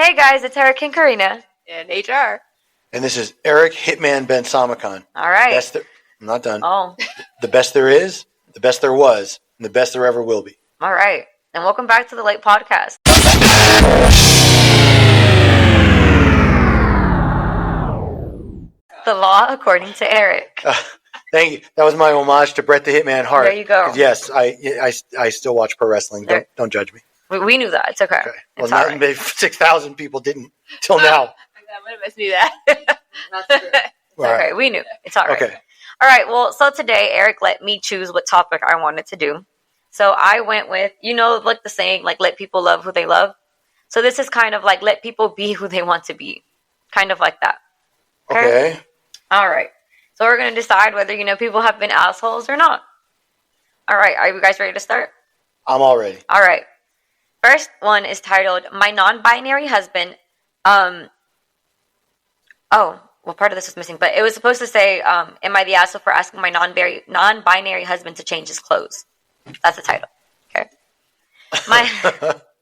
Hey guys, it's Eric and Karina. And HR. And this is Eric Hitman Ben Samakhan. All right. I'm not done. Oh. The best there is, the best there was, and the best there ever will be. All right. And welcome back to the Late Podcast. The law according to Eric. Thank you. That was my homage to Bret the Hitman Hart. There you go. Yes, I still watch pro wrestling. Don't judge me. We knew that. It's okay. Well, it's all right. 6,000 people didn't till now. One of us knew that. That's true. It's okay. Right. We knew. It's all right. Okay. All right. Well, so today Eric let me choose what topic I wanted to do. So I went with, like the saying, like, let people love who they love. So this is kind of like, let people be who they want to be. Kind of like that. Okay. All right. So we're going to decide whether, people have been assholes or not. All right. Are you guys ready to start? I'm all ready. All right. First one is titled, My Non-Binary Husband. Part of this was missing, but it was supposed to say, am I the asshole for asking my non-binary husband to change his clothes? That's the title. Okay.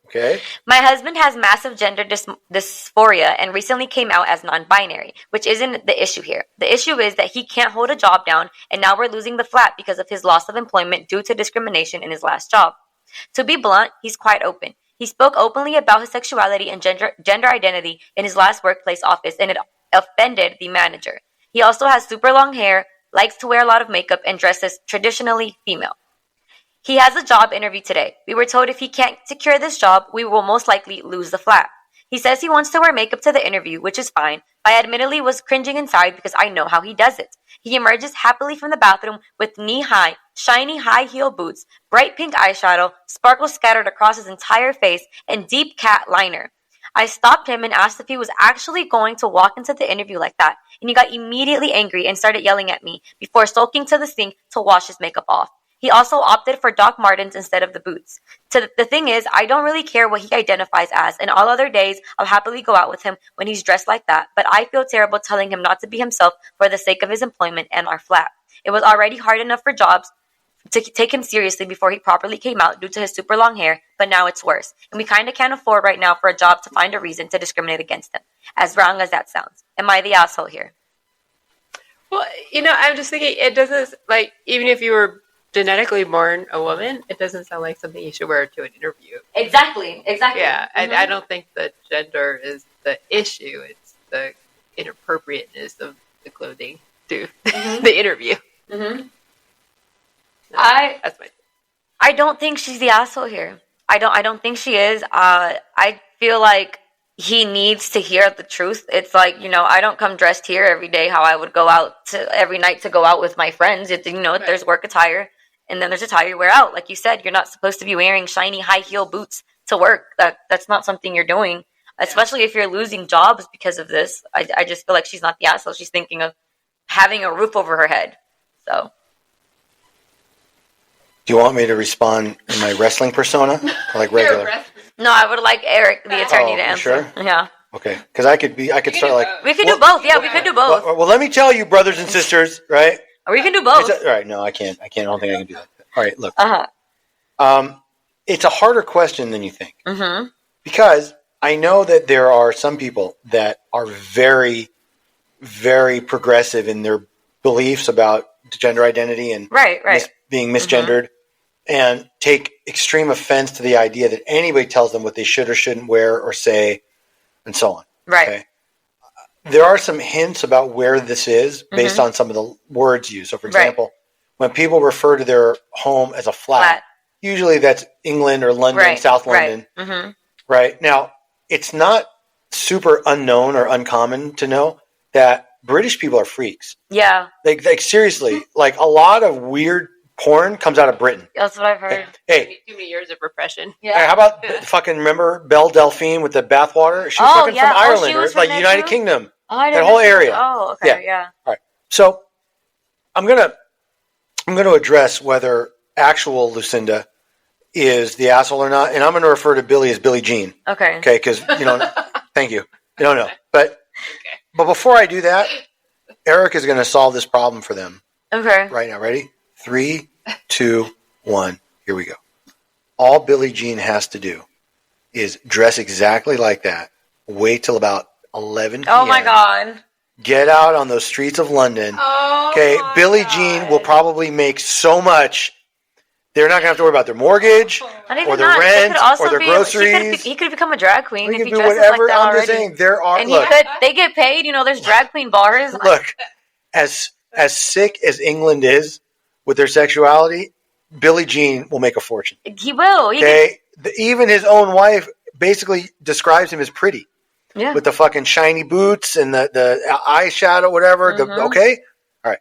Okay. My husband has massive gender dysphoria and recently came out as non-binary, which isn't the issue here. The issue is that he can't hold a job down, and now we're losing the flat because of his loss of employment due to discrimination in his last job. To be blunt, he's quite open. He spoke openly about his sexuality and gender identity in his last workplace office, and it offended the manager. He also has super long hair, likes to wear a lot of makeup, and dresses traditionally female. He has a job interview today. We were told if he can't secure this job, we will most likely lose the flat. He says he wants to wear makeup to the interview, which is fine, but I admittedly was cringing inside because I know how he does it. He emerges happily from the bathroom with knee-high, shiny high-heel boots, bright pink eyeshadow, sparkles scattered across his entire face, and deep cat liner. I stopped him and asked if he was actually going to walk into the interview like that, and he got immediately angry and started yelling at me before sulking to the sink to wash his makeup off. He also opted for Doc Martens instead of the boots. So the thing is, I don't really care what he identifies as, and all other days I'll happily go out with him when he's dressed like that, but I feel terrible telling him not to be himself for the sake of his employment and our flat. It was already hard enough for jobs to take him seriously before he properly came out due to his super long hair, but now it's worse. And we kind of can't afford right now for a job to find a reason to discriminate against him. As wrong as that sounds. Am I the asshole here? Well, I'm just thinking, it doesn't, even if you were genetically born a woman, it doesn't sound like something you should wear to an interview. Exactly. Yeah, Mm-hmm. I don't think the gender is the issue. It's the inappropriateness of the clothing to the interview. Mm-hmm. That's my thing. I don't think she's the asshole here. I don't think she is. I feel like he needs to hear the truth. It's like, I don't come dressed here every day how I would go out every night to go out with my friends. Right. There's work attire, and then there's attire you wear out. Like you said, you're not supposed to be wearing shiny high heel boots to work. That's not something you're doing, especially if you're losing jobs because of this. I just feel like she's not the asshole. She's thinking of having a roof over her head. So. Do you want me to respond in my wrestling persona or like regular? No, I would like Eric, the attorney, to answer. Sure? Yeah. Okay, because I could start like... We could do both. Yeah, we could do both. Well, let me tell you, brothers and sisters, right? Or we can do both. All right, no, I can't. I don't think I can do that. All right, look. Uh-huh. It's a harder question than you think. Mm-hmm. Because I know that there are some people that are very, very progressive in their beliefs about gender identity and being misgendered, and take extreme offense to the idea that anybody tells them what they should or shouldn't wear or say, and so on. Right. Okay? There are some hints about where this is based on some of the words used. So, for example, when people refer to their home as a flat. Usually that's England or London, South London. Right. Mm-hmm. Right. Now, it's not super unknown or uncommon to know that British people are freaks. Yeah. Like seriously, like a lot of weird porn comes out of Britain. That's what I've heard. Hey. Too many years of repression. Yeah. How about fucking remember Belle Delphine with the bathwater? She was fucking from Ireland or like United Kingdom. Oh, I that whole area. Oh, okay. Yeah. All right. So I'm gonna address whether actual Lucinda is the asshole or not, and I'm going to refer to Billy as Billie Jean. Okay. Okay, because thank you. You don't know, but before I do that, Eric is going to solve this problem for them. Okay. Right now, ready? 3, 2, 1. Here we go. All Billie Jean has to do is dress exactly like that, wait till about 11 p.m. Oh my God. Get out on those streets of London. Oh Okay, Billie God. Jean will probably make so much. They're not going to have to worry about their mortgage or their rent or their groceries. He could become a drag queen if he dresses whatever. like that I'm already. just saying, there are. And they get paid. There's drag queen bars. Look, as sick as England is with their sexuality, Billie Jean will make a fortune. He will. Even his own wife basically describes him as pretty. Yeah. With the fucking shiny boots and the eyeshadow, whatever. Okay? All right.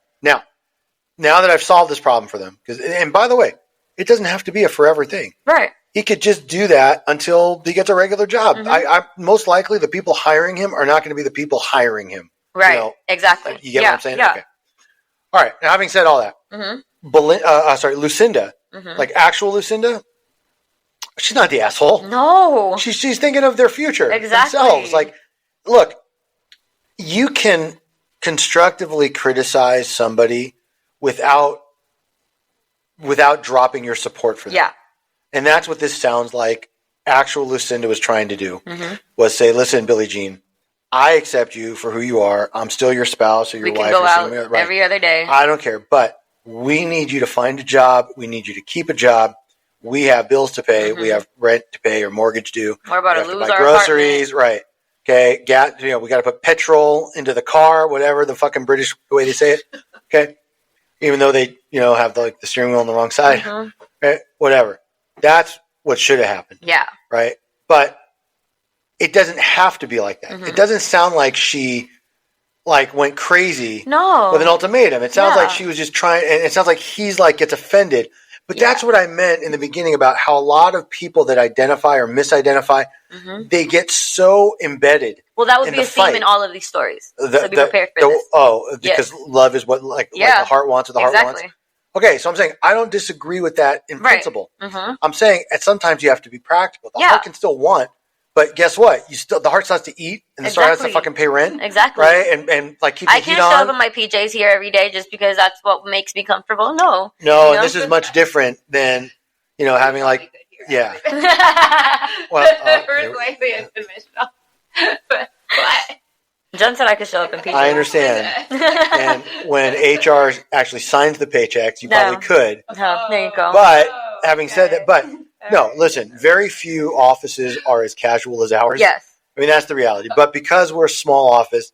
Now that I've solved this problem for them, and by the way, it doesn't have to be a forever thing. Right. He could just do that until he gets a regular job. I most likely the people hiring him are not going to be the people hiring him. Right. Exactly. You get what I'm saying? Yeah. Okay. All right. Now, having said all that, Lucinda, like actual Lucinda, she's not the asshole. No. She's thinking of their future. Exactly. Themselves. Like, look, you can constructively criticize somebody without dropping your support for them. Yeah. And that's what this sounds like actual Lucinda was trying to do, was say, listen, Billie Jean, I accept you for who you are. I'm still your spouse or your wife. We can go out every other day. I don't care. But we need you to find a job. We need you to keep a job. We have bills to pay. We have rent to pay or mortgage due. We're about to lose our groceries. apartment. Right. Okay. We got to put petrol into the car, whatever the fucking British way they say it. Okay. Even though they, have the steering wheel on the wrong side. Right? Whatever. That's what should have happened. Yeah. Right. But it doesn't have to be like that. It doesn't sound like she went crazy with an ultimatum. It sounds like she was just trying, and it sounds like he's gets offended. But that's what I meant in the beginning about how a lot of people that identify or misidentify, they get so embedded. Well, that would be a theme in all of these stories. So be prepared for this. Because love is what the heart wants or the heart wants. Okay, so I'm saying I don't disagree with that in principle. I'm saying sometimes you have to be practical. The heart can still want, but guess what? The heart starts to eat and the heart has to fucking pay rent. Exactly. Right? And keep the I can't show up in my PJs here every day just because that's what makes me comfortable. No. No, and this is much different than, having yeah. We're slightly unconventional. But Jen said I could show up in PJs. I understand. And when HR actually signs the paychecks, you probably could. There you go. But having said that, no, listen, very few offices are as casual as ours. Yes. I mean, that's the reality. But because we're a small office,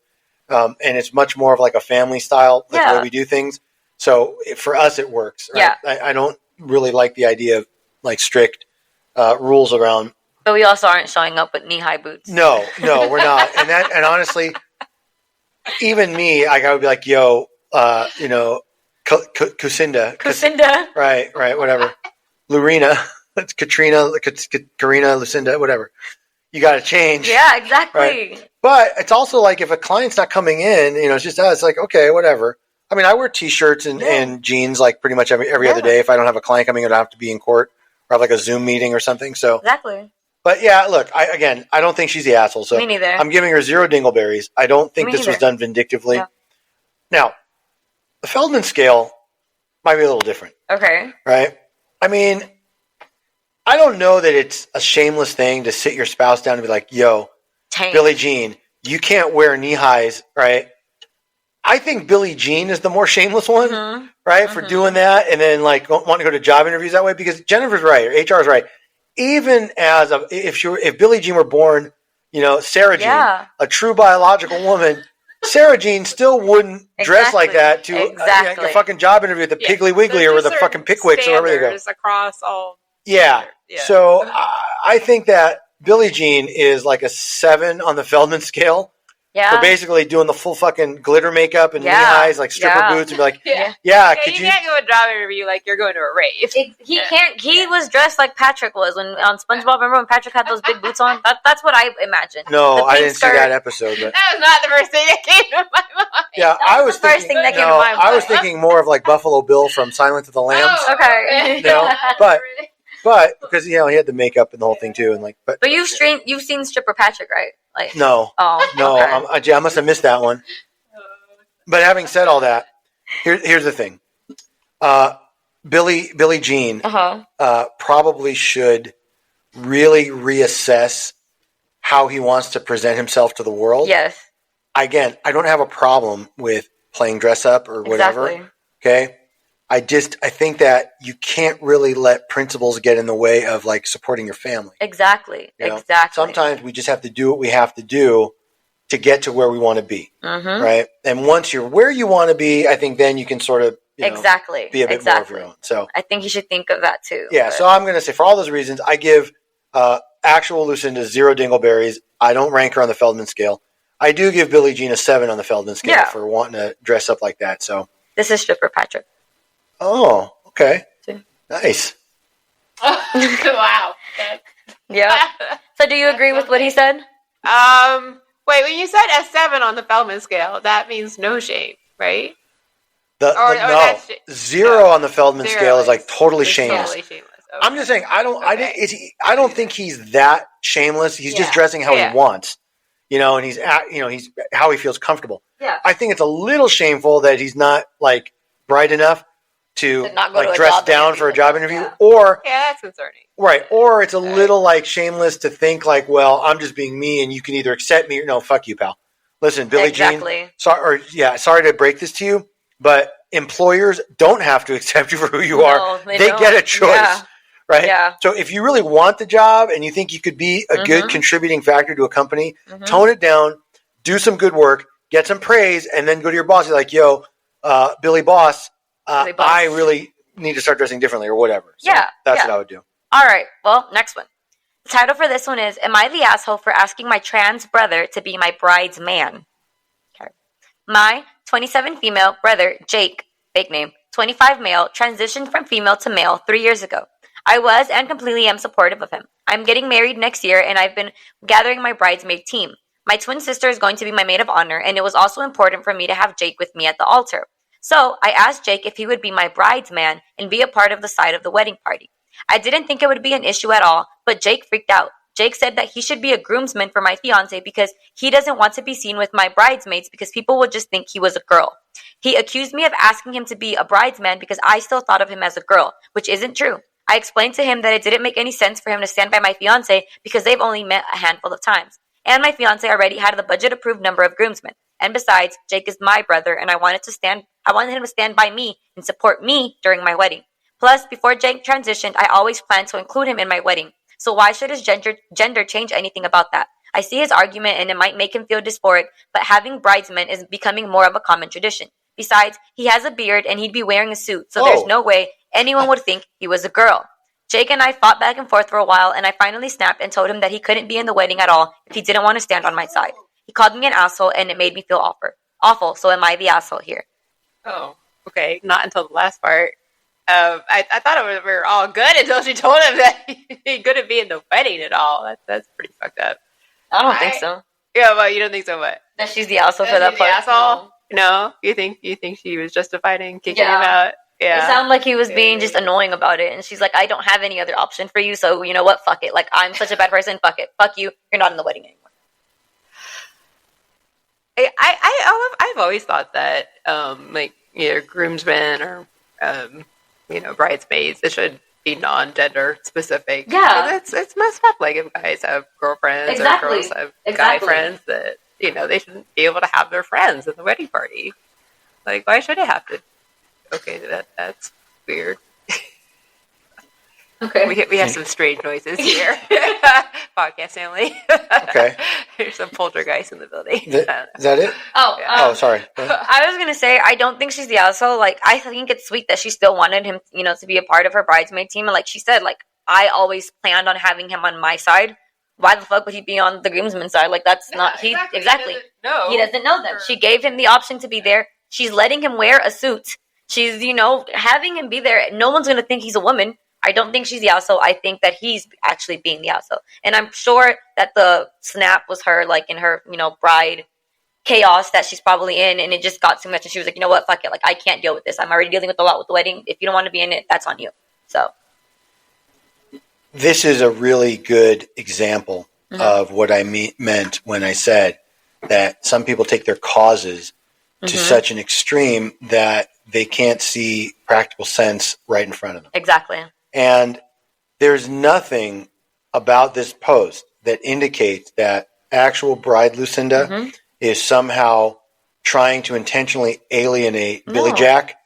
and it's much more of a family style, the way we do things. So for us, it works. Right? Yeah. I don't really like the idea of strict rules around. But we also aren't showing up with knee-high boots. No, we're not. And honestly, even me, I would be like, yo, Kucinda. Right, whatever. Lurena. It's Katrina, Karina, Lucinda, whatever. You got to change. Yeah, exactly. Right? But it's also if a client's not coming in, it's just us. Okay, whatever. I mean, I wear T-shirts and jeans pretty much every other day. If I don't have a client coming in, I have to be in court or have a Zoom meeting or something. So exactly. But yeah, look, I don't think she's the asshole. So me neither. I'm giving her 0 dingleberries. I don't think this was done vindictively. Yeah. Now, the Feldman scale might be a little different. Okay. Right? I mean, I don't know that it's a shameless thing to sit your spouse down and be like, yo, Billie Jean, you can't wear knee highs, right? I think Billie Jean is the more shameless one, right? For doing that and then wanting to go to job interviews that way, because Jennifer's right, or HR's right. Even as if Billie Jean were born, Sarah Jean, a true biological woman, Sarah Jean still wouldn't dress like that to a fucking job interview at the Piggly Wiggly or the fucking Pickwicks or wherever they go. Across all. Yeah. So I think that Billie Jean is a 7 on the Feldman scale. Yeah. For basically doing the full fucking glitter makeup and knee highs, stripper boots, and be like, you can't go a job interview like you're going to a rave. He can't. He was dressed like Patrick was on SpongeBob. Remember when Patrick had those big boots on? That's what I imagined. No, I didn't see that episode. But that was not the first thing that came to my mind. Yeah, I was thinking I was thinking more of Buffalo Bill from Silence of the Lambs. Oh, okay. But because he had the makeup and the whole thing too, and but you've seen Stripper Patrick, right? No. Oh no. Okay. I must have missed that one. But having said all that, here's the thing. Billie Jean probably should really reassess how he wants to present himself to the world. Yes. Again, I don't have a problem with playing dress up or whatever. Exactly. Okay. I think that you can't really let principles get in the way of like supporting your family. Exactly. You know? Exactly. Sometimes we just have to do what we have to do to get to where we want to be. Mm-hmm. Right. And once you're where you want to be, I think then you can sort of be a bit more of your own. So I think you should think of that too. Yeah. So I'm going to say for all those reasons, I give actual Lucinda 0 dingleberries. I don't rank her on the Feldman scale. I do give Billie Jean a 7 on the Feldman scale for wanting to dress up like that. So this is stripper Patrick. Oh, okay. Nice. Wow. Yeah. So do you agree with what he said? Wait, when you said a 7 on the Feldman scale, that means no shame, right? No, 0 on the Feldman scale is like totally shameless. Totally shameless. Okay. I'm just saying, I don't think he's that shameless. He's just dressing how he wants, and he's how he feels comfortable. Yeah. I think it's a little shameful that he's not like bright enough to like dress down for a job interview, or that's concerning. Right, or it's a little like shameless to think like, well, I'm just being me, and you can either accept me or no, fuck you, pal. Listen, Billie Jean. Sorry to break this to you, but employers don't have to accept you for who you are. They get a choice, right? Yeah. So if you really want the job and you think you could be a good contributing factor to a company, tone it down, do some good work, get some praise, and then go to your boss. You're like, yo, Billy Boss. I really need to start dressing differently or whatever. So that's what I would do. All right. Well, next one. The title for this one is, Am I the Asshole for Asking My Trans Brother to Be My Bride's Man? Okay. My 27 female brother, Jake, fake name, 25 male, transitioned from female to male 3 years ago. I was and completely am supportive of him. I'm getting married next year and I've been gathering my bridesmaid team. My twin sister is going to be my maid of honor, and it was also important for me to have Jake with me at the altar. So I asked Jake if he would be my bridesman and be a part of the side of the wedding party. I didn't think it would be an issue at all, but Jake freaked out. Jake said that he should be a groomsman for my fiance because he doesn't want to be seen with my bridesmaids because people would just think he was a girl. He accused me of asking him to be a bridesman because I still thought of him as a girl, which isn't true. I explained to him that it didn't make any sense for him to stand by my fiance because they've only met a handful of times. And my fiance already had the budget-approved number of groomsmen. And besides, Jake is my brother, and I wanted him to stand by me and support me during my wedding. Plus, before Jake transitioned, I always planned to include him in my wedding. So why should his gender change anything about that? I see his argument, and it might make him feel dysphoric, but having bridesmen is becoming more of a common tradition. Besides, he has a beard, and he'd be wearing a suit, so there's no way anyone would think he was a girl. Jake and I fought back and forth for a while, and I finally snapped and told him that he couldn't be in the wedding at all if he didn't want to stand on my side. He called me an asshole, and it made me feel awful. So am I the asshole here? Oh, okay. Not until the last part. I thought we were all good until she told him that he couldn't be in the wedding at all. That's pretty fucked up. I don't think so. Yeah, well, you don't think so? What? That she's the asshole for that part. Asshole? No. You think she was justified in kicking him out? Yeah. It sounded like he was being just annoying about it, and she's like, I don't have any other option for you, so you know what? Fuck it. Like, I'm such a bad person. Fuck it. Fuck you. You're not in the wedding anymore. I've always thought that like either groomsmen or bridesmaids, it should be non-gender specific. Yeah, it's messed up. Like if guys have girlfriends or girls have guy friends, that they shouldn't be able to have their friends at the wedding party. Like why should it have to? Okay, that's weird. Okay, we have some strange noises here. Podcast family. Okay, there's some poltergeist in the building. Is that it? Sorry. I was gonna say I don't think she's the asshole. Like I think it's sweet that she still wanted him, to be a part of her bridesmaid team. And like she said, like I always planned on having him on my side. Why the fuck would he be on the groomsman side? Like that's not he exactly. He doesn't know that. She gave him the option to be there. She's letting him wear a suit. She's having him be there. No one's gonna think he's a woman. I don't think she's the asshole. I think that he's actually being the asshole. And I'm sure that the snap was her, like, in her, bride chaos that she's probably in, and it just got too much, and she was like, you know what, fuck it. Like, I can't deal with this. I'm already dealing with a lot with the wedding. If you don't want to be in it, that's on you. So. This is a really good example of what I meant when I said that some people take their causes to such an extreme that they can't see practical sense right in front of them. Exactly. And there's nothing about this post that indicates that actual bride Lucinda is somehow trying to intentionally alienate Billy Jack,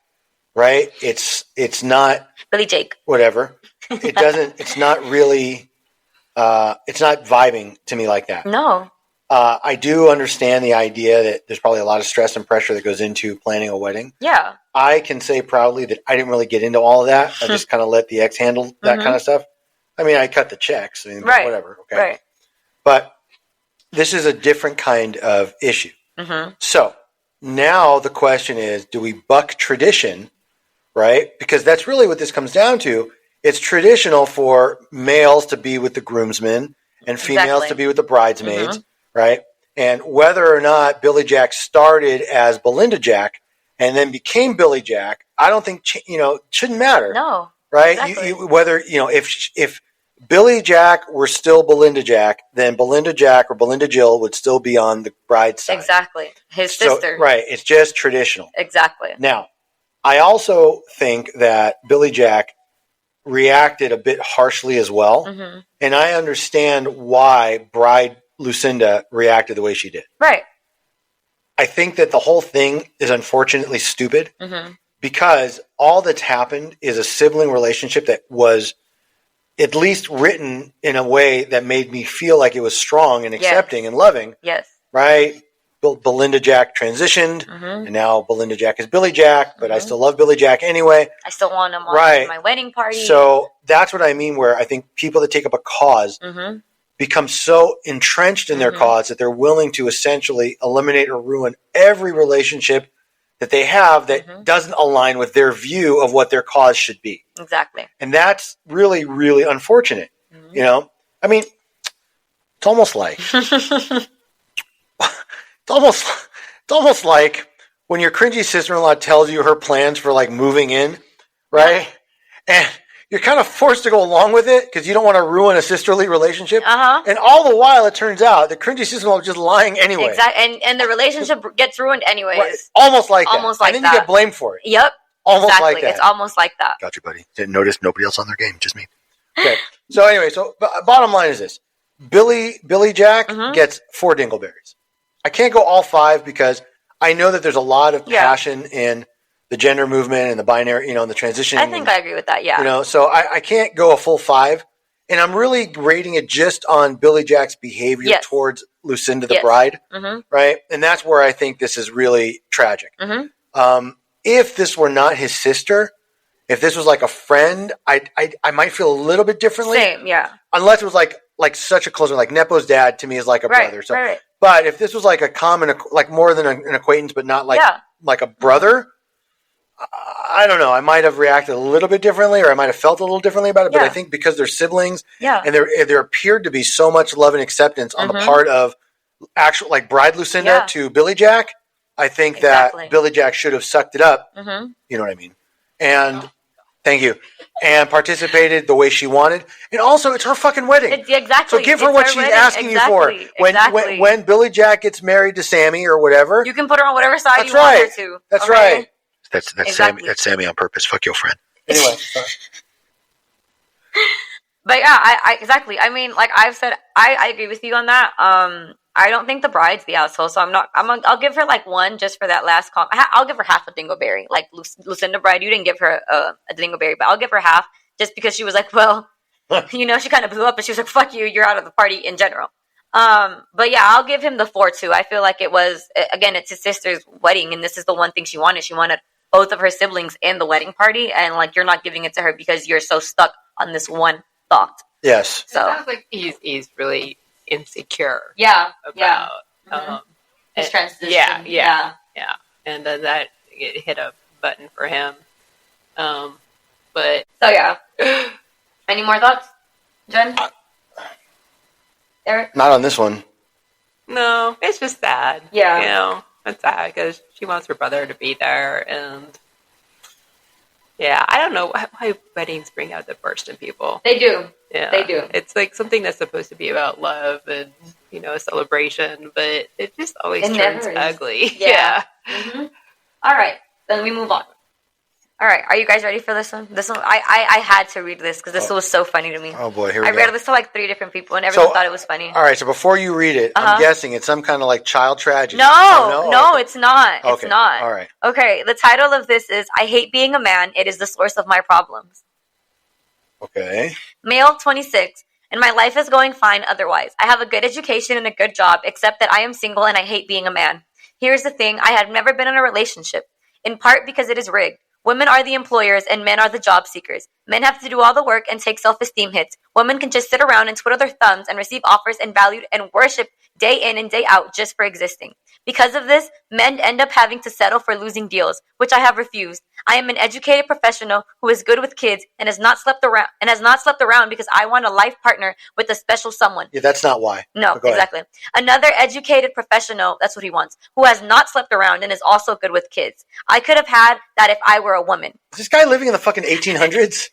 right? It's not Billy Jake. Whatever. It doesn't. It's not really. It's not vibing to me like that. No. I do understand the idea that there's probably a lot of stress and pressure that goes into planning a wedding. Yeah. I can say proudly that I didn't really get into all of that. I just kind of let the ex handle that kind of stuff. I mean, I cut the checks. I mean, whatever. Okay. Right. But this is a different kind of issue. So now the question is, do we buck tradition, right? Because that's really what this comes down to. It's traditional for males to be with the groomsmen and females to be with the bridesmaids, right? And whether or not Billy Jack started as Belinda Jack and then became Billy Jack, I don't think, shouldn't matter. No. Right? Exactly. Whether, if Billy Jack were still Belinda Jack, then Belinda Jack or Belinda Jill would still be on the bride's side. Exactly. His sister. Right. It's just traditional. Exactly. Now, I also think that Billy Jack reacted a bit harshly as well. And I understand why bride Lucinda reacted the way she did. Right. I think that the whole thing is unfortunately stupid because all that's happened is a sibling relationship that was at least written in a way that made me feel like it was strong and accepting and loving. Yes. Right? Belinda Jack transitioned, and now Belinda Jack is Billy Jack, but I still love Billy Jack anyway. I still want him on my wedding party. So that's what I mean, where I think people that take up a cause become so entrenched in their cause that they're willing to essentially eliminate or ruin every relationship that they have that doesn't align with their view of what their cause should be. Exactly. And that's really, really unfortunate. I mean, it's almost like it's almost like when your cringy sister-in-law tells you her plans for like moving in, right? And you're kind of forced to go along with it because you don't want to ruin a sisterly relationship. And all the while, it turns out the cringy sister-in-law was just lying anyway. Exactly. And the relationship gets ruined anyways. Right. Almost like that. Almost like and then you get blamed for it. Yep. Almost like that. It's almost like that. Got you, buddy. Didn't notice nobody else on their game, just me. Okay. So anyway, bottom line is this. Billy Jack gets 4 dingleberries. I can't go all 5 because I know that there's a lot of passion in the gender movement and the binary, and the transition. I think I agree with that, yeah. So I can't go a full 5. And I'm really rating it just on Billy Jack's behavior towards Lucinda the bride, right? And that's where I think this is really tragic. If this were not his sister, if this was like a friend, I might feel a little bit differently. Same, yeah. Unless it was like such a close one. Like Nepo's dad to me is like a brother. So, but if this was like a common, like more than an acquaintance, but not like a brother, I don't know. I might have reacted a little bit differently, or I might have felt a little differently about it. But I think because they're siblings, and there appeared to be so much love and acceptance on the part of actual like bride Lucinda to Billy Jack, I think that Billy Jack should have sucked it up. You know what I mean? And thank you. And participated the way she wanted. And also, it's her fucking wedding. Exactly. So give her what she's asking you for. When Billy Jack gets married to Sammy or whatever, you can put her on whatever side you want her to. That's right. That's Sammy. That's Sammy on purpose. Fuck your friend. Anyway. But yeah, I exactly. I mean, like I've said, I agree with you on that. I don't think the bride's the asshole, so I'll give her like 1 just for that last I'll give her half a dingleberry. Like Lucinda bride, you didn't give her a dingleberry, but I'll give her half just because she was like, well, she kind of blew up and she was like, fuck you, you're out of the party in general. But yeah, I'll give him the 4 too. I feel like it was, again, it's his sister's wedding, and this is the one thing she wanted. She wanted both of her siblings in the wedding party, and like you're not giving it to her because you're so stuck on this one thought. Yes. So it sounds like he's really insecure. About his transition. Yeah. And then that it hit a button for him. But so yeah. Any more thoughts, Jen? Eric? Not on this one. No, it's just sad. Yeah. It's sad because she wants her brother to be there, and I don't know why weddings bring out the worst in people. They do. Yeah, they do. It's like something that's supposed to be about love and a celebration, but it just always turns ugly. Yeah. All right, then we move on. All right, are you guys ready for this one? This one, I had to read this because this was so funny to me. Oh boy, here we go. I read this to like 3 different people, and everyone thought it was funny. All right, so before you read it, I'm guessing it's some kind of like child tragedy. No, it's not. It's not. All right. Okay, the title of this is "I Hate Being a Man. It is the Source of My Problems." Okay. Male, 26, and my life is going fine otherwise. I have a good education and a good job, except that I am single and I hate being a man. Here's the thing: I have never been in a relationship, in part because it is rigged. Women are the employers and men are the job seekers. Men have to do all the work and take self-esteem hits. Women can just sit around and twiddle their thumbs and receive offers and valued and worshipped day in and day out just for existing. Because of this, men end up having to settle for losing deals, which I have refused. I am an educated professional who is good with kids and has not slept around because I want a life partner with a special someone. Yeah, that's not why. No, exactly. Another educated professional, that's what he wants, who has not slept around and is also good with kids. I could have had that if I were a woman. Is this guy living in the fucking 1800s?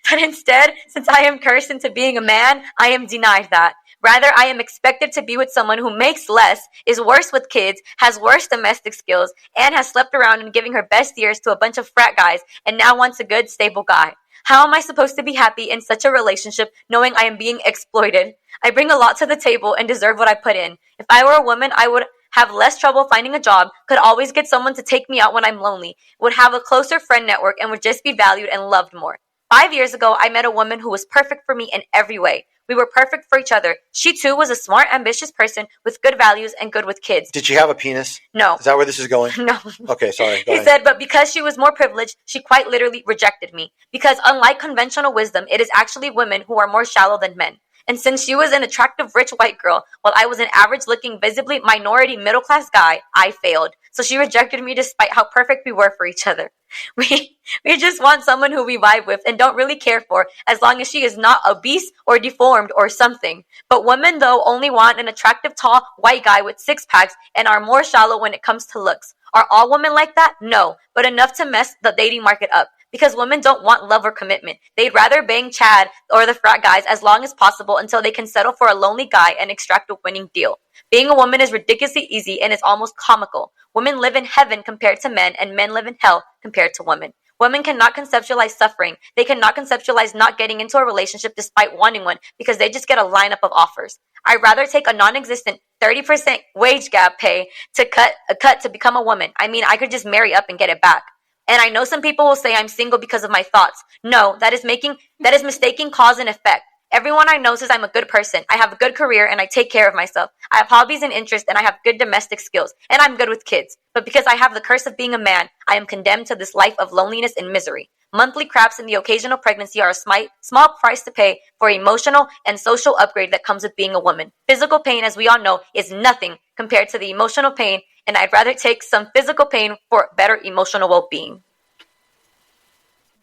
But instead, since I am cursed into being a man, I am denied that. Rather, I am expected to be with someone who makes less, is worse with kids, has worse domestic skills, and has slept around and giving her best years to a bunch of frat guys, and now wants a good, stable guy. How am I supposed to be happy in such a relationship knowing I am being exploited? I bring a lot to the table and deserve what I put in. If I were a woman, I would have less trouble finding a job, could always get someone to take me out when I'm lonely, would have a closer friend network, and would just be valued and loved more. 5 years ago, I met a woman who was perfect for me in every way. We were perfect for each other. She, too, was a smart, ambitious person with good values and good with kids. Did she have a penis? No. Is that where this is going? No. Okay, sorry. He said, but because she was more privileged, she quite literally rejected me. Because unlike conventional wisdom, it is actually women who are more shallow than men. And since she was an attractive, rich white girl, while I was an average-looking, visibly minority, middle-class guy, I failed. So she rejected me despite how perfect we were for each other. We just want someone who we vibe with and don't really care for, as long as she is not obese or deformed or something. But women, though, only want an attractive, tall, white guy with six-packs and are more shallow when it comes to looks. Are all women like that? No, but enough to mess the dating market up. Because women don't want love or commitment. They'd rather bang Chad or the frat guys as long as possible until they can settle for a lonely guy and extract a winning deal. Being a woman is ridiculously easy and it's almost comical. Women live in heaven compared to men, and men live in hell compared to women. Women cannot conceptualize suffering. They cannot conceptualize not getting into a relationship despite wanting one because they just get a lineup of offers. I'd rather take a non-existent 30% wage gap pay to cut to become a woman. I mean, I could just marry up and get it back. And I know some people will say I'm single because of my thoughts. No, that is mistaking cause and effect. Everyone I know says I'm a good person. I have a good career and I take care of myself. I have hobbies and interests and I have good domestic skills. And I'm good with kids. But because I have the curse of being a man, I am condemned to this life of loneliness and misery. Monthly craps and the occasional pregnancy are a small price to pay for emotional and social upgrade that comes with being a woman. Physical pain, as we all know, is nothing compared to the emotional pain, and I'd rather take some physical pain for better emotional well-being.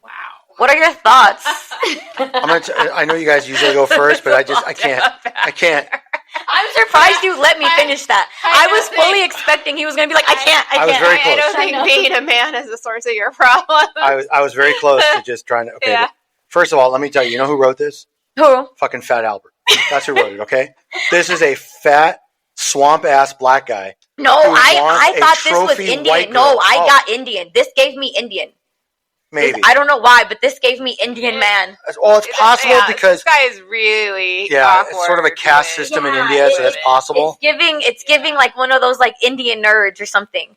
Wow. What are your thoughts? I know you guys usually go first, but I can't. I'm surprised you let me finish that. I was fully expecting he was going to be like, I can't. I was very close. I don't think being a man is the source of your problem. I was very close to just trying to. Okay. Yeah. First of all, let me tell you. You know who wrote this? Who? Fucking Fat Albert. That's who wrote it. Okay. This is a fat swamp ass black guy. No, I thought this was Indian. No, I got Indian. This gave me Indian. Maybe. I don't know why, but this gave me Indian man. Well, it's possible because this guy is really awkward. It's sort of a caste system in India, so that's possible. It's giving like one of those like Indian nerds or something.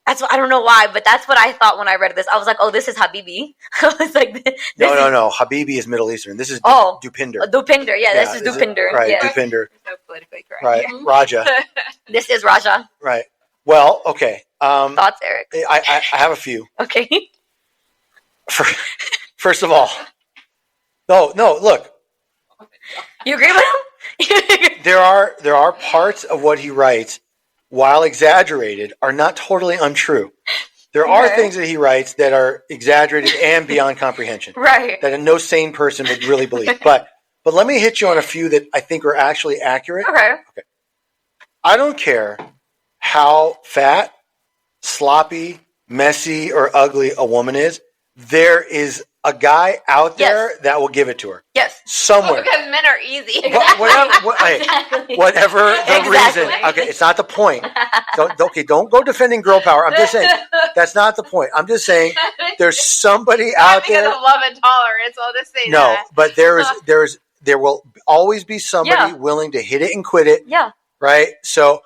That's what, I don't know why, but that's what I thought when I read this. I was like, oh, this is Habibi. I was like, no. Habibi is Middle Eastern. This is Dupinder. Dupinder, this is Dupinder. Right, yeah. Dupinder. So politically correct. Right, Raja. This is Raja. Right. Well, okay. Thoughts, Eric? I have a few. Okay. First of all, no, look. You agree with him? There are parts of what he writes, while exaggerated, are not totally untrue. There are things that he writes that are exaggerated and beyond comprehension. Right. That no sane person would really believe. But let me hit you on a few that I think are actually accurate. Okay. I don't care how fat, sloppy, messy, or ugly a woman is. There is a guy out there that will give it to her. Yes. Somewhere. Because men are easy. Whatever the reason. Okay, it's not the point. Don't go defending girl power. I'm just saying that's not the point. I'm just saying there's somebody out there. Because of love and tolerance, I'll just say that. No, but there will always be somebody willing to hit it and quit it. Yeah. Right? So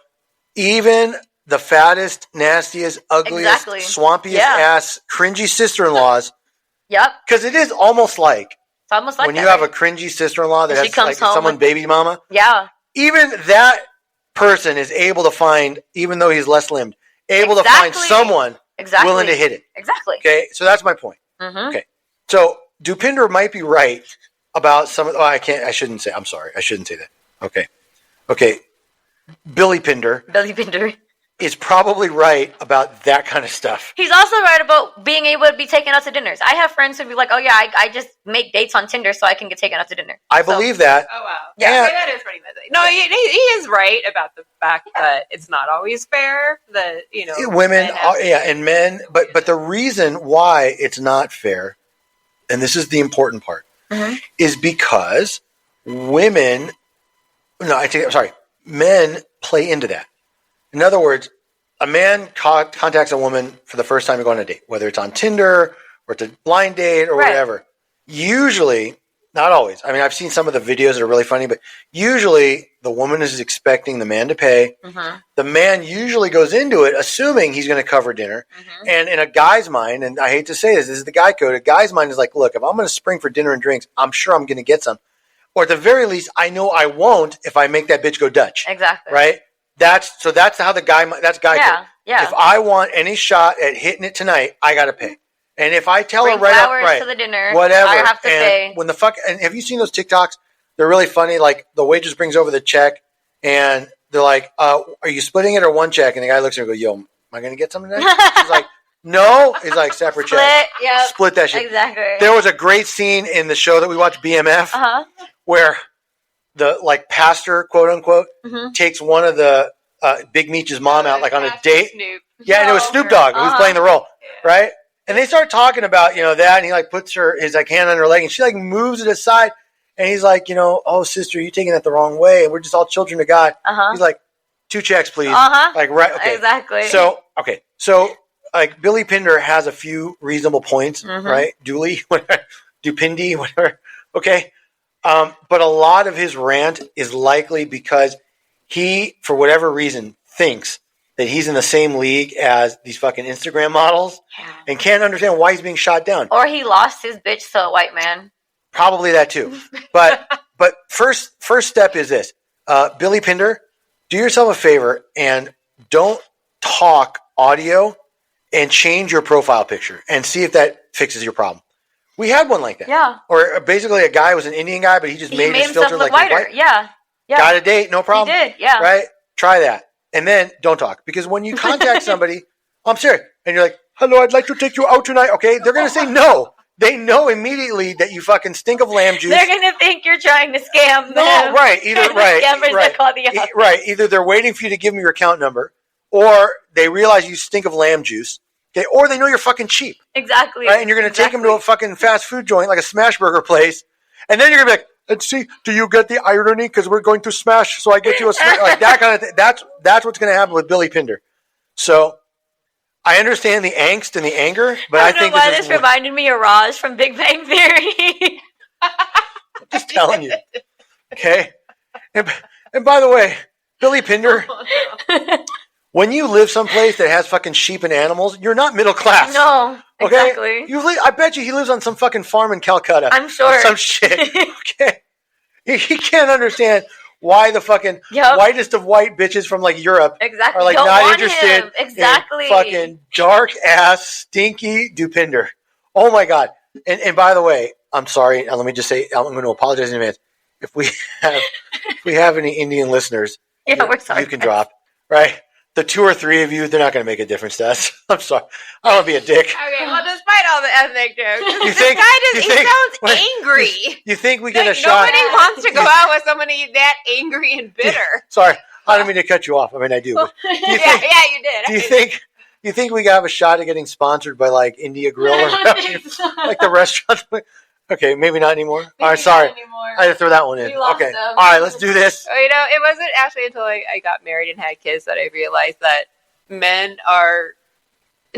even the fattest, nastiest, ugliest, swampiest ass, cringy sister-in-laws. Yep. Because it is almost like when you have a cringy sister-in-law that has like someone baby mama. Yeah. Even that person is able to find, even though he's less limbed, able to find someone willing to hit it. Exactly. Okay, so that's my point. Mm-hmm. Okay, so Dupinder might be right about some of. Oh, I shouldn't say. I'm sorry. I shouldn't say that. Okay. Billy Pinder is probably right about that kind of stuff. He's also right about being able to be taken out to dinners. I have friends who be like, oh yeah, I just make dates on Tinder so I can get taken out to dinner. I believe that. Oh wow. Yeah, that is pretty meddling. No, he is right about the fact that it's not always fair that, women and men, but the reason why it's not fair, and this is the important part, is because men play into that. In other words, a man contacts a woman for the first time to go on a date, whether it's on Tinder or it's a blind date or whatever. Usually, not always. I mean, I've seen some of the videos that are really funny, but usually the woman is expecting the man to pay. Mm-hmm. The man usually goes into it assuming he's going to cover dinner. Mm-hmm. And in a guy's mind, and I hate to say this is the guy code, a guy's mind is like, look, if I'm going to spring for dinner and drinks, I'm sure I'm going to get some. Or at the very least, I know I won't if I make that bitch go Dutch. Exactly. Right? That's how the guy. That's guy code. Yeah. If I want any shot at hitting it tonight, I got to pay. And if I tell her right up, to the dinner, whatever, I have to pay. When and have you seen those TikToks? They're really funny. Like the waitress brings over the check, and they're like, "Are you splitting it or one check?" And the guy looks at her and goes, "Yo, am I going to get something next?" She's like, "No." He's like, "Separate check." Yep. Split that shit. Exactly. There was a great scene in the show that we watched, BMF, where the pastor, quote unquote, takes one of the Big Meech's mom out like on a date. Snoop. Yeah, and it was Snoop Dogg who was playing the role, right? And they start talking about that, and he like puts his like hand on her leg, and she like moves it aside, and he's like, oh sister, you taking that the wrong way, and we're just all children of God. He's like, 2 checks, please. Like right, okay, exactly. So like Billy Pinder has a few reasonable points, right? Dupindi, whatever. Okay, but a lot of his rant is likely because he, for whatever reason, thinks that he's in the same league as these fucking Instagram models and can't understand why he's being shot down. Or he lost his bitch to a white man. Probably that too. But first step is this. Billy Pinder, do yourself a favor and don't talk audio and change your profile picture and see if that fixes your problem. We had one like that. Yeah. Or basically a guy was an Indian guy, but he just made his filter like whiter. White. Yeah. Got a date, no problem. He did, yeah. Right? Try that. And then don't talk. Because when you contact somebody, I'm serious, and you're like, hello, I'd like to take you out tonight. Okay, they're going to say no. They know immediately that you fucking stink of lamb juice. They're going to think you're trying to scam them. No, right. Either they're waiting for you to give them your account number, or they realize you stink of lamb juice. Okay, or they know you're fucking cheap. Exactly. Right? And you're going to take them to a fucking fast food joint, like a smash burger place, and then you're going to be like, let's see, do you get the irony? Because we're going to smash, so I get you a smash. Like that kind of thing. That's what's going to happen with Billy Pinder. So I understand the angst and the anger, but I think this reminded me of Raj from Big Bang Theory. I'm just telling you. Okay? And by the way, Billy Pinder, when you live someplace that has fucking sheep and animals, you're not middle class. No. Okay? Exactly. I bet you he lives on some fucking farm in Calcutta. I'm sure. Some shit. Okay? He can't understand why the fucking whitest of white bitches from like Europe are like not interested in fucking dark ass stinky Dupinder. Oh my god! And by the way, I'm sorry. Let me just say I'm going to apologize in advance. If we have any Indian listeners, we're sorry. You can drop right. The 2 or 3 of you, they're not going to make a difference to us. I'm sorry. I don't want to be a dick. Okay, well, despite all the ethnic jokes, he sounds angry. You think we get a shot? Nobody wants to go out with somebody that angry and bitter. Sorry, I don't mean to cut you off. I mean, I do. You did. Do you think You think we have a shot at getting sponsored by like India Grill or like the restaurant? Okay, maybe not anymore. All right, sorry. I had to throw that one in. Okay. All right, let's do this. Well, it wasn't actually until I got married and had kids that I realized that men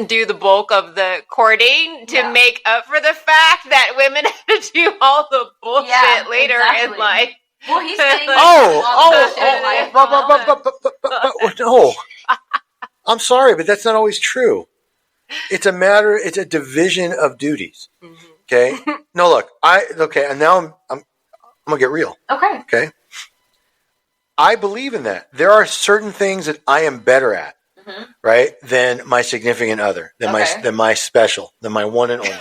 do the bulk of the courting to make up for the fact that women have to do all the bullshit later in life. Well, he's saying no. I'm sorry, but that's not always true. It's a division of duties. Mm-hmm. Okay. No, look, and now I'm gonna get real. Okay. I believe in that. There are certain things that I am better at, right, than my significant other, than my special, than my one and only.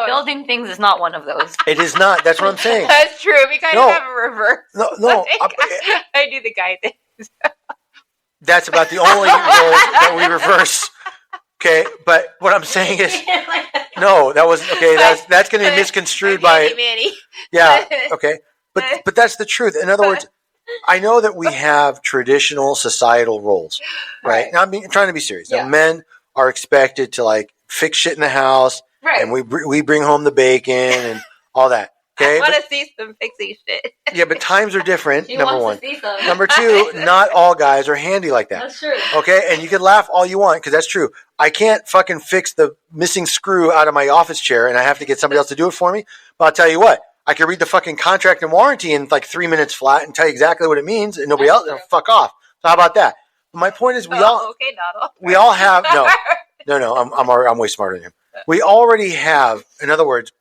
Building things is not one of those. It is not. That's what I'm saying. That's true. We kind of have a reverse. No. I do the guy things. That's about the only role that we reverse. Okay, but what I'm saying is, no, that wasn't okay. That's going to be misconstrued by Manny. Yeah. Okay, but that's the truth. In other words, I know that we have traditional societal roles, right? Now I'm trying to be serious. Now, men are expected to like fix shit in the house, and we bring home the bacon and all that. Okay, I want to see some fixing shit. Yeah, but times are different. Number one. Number two, not all guys are handy like that. That's true. Okay, and you can laugh all you want because that's true. I can't fucking fix the missing screw out of my office chair, and I have to get somebody else to do it for me. But I'll tell you what, I can read the fucking contract and warranty in like 3 minutes flat and tell you exactly what it means, and nobody else fuck off. So how about that? But my point is, we all have no. I'm way smarter than him. We already have. In other words,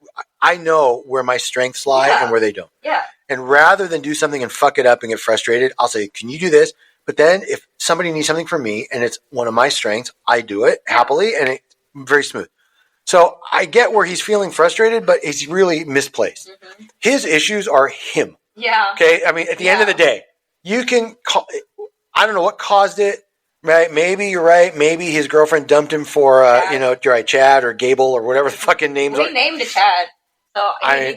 I know where my strengths lie and where they don't. Yeah. And rather than do something and fuck it up and get frustrated, I'll say, can you do this? But then if somebody needs something from me and it's one of my strengths, I do it happily and it's very smooth. So I get where he's feeling frustrated, but he's really misplaced. Mm-hmm. His issues are him. Yeah. Okay. I mean, at the end of the day, you can call, I don't know what caused it. Right? Maybe you're right. Maybe his girlfriend dumped him for, Chad or Gable or whatever the fucking names are. We named it Chad. So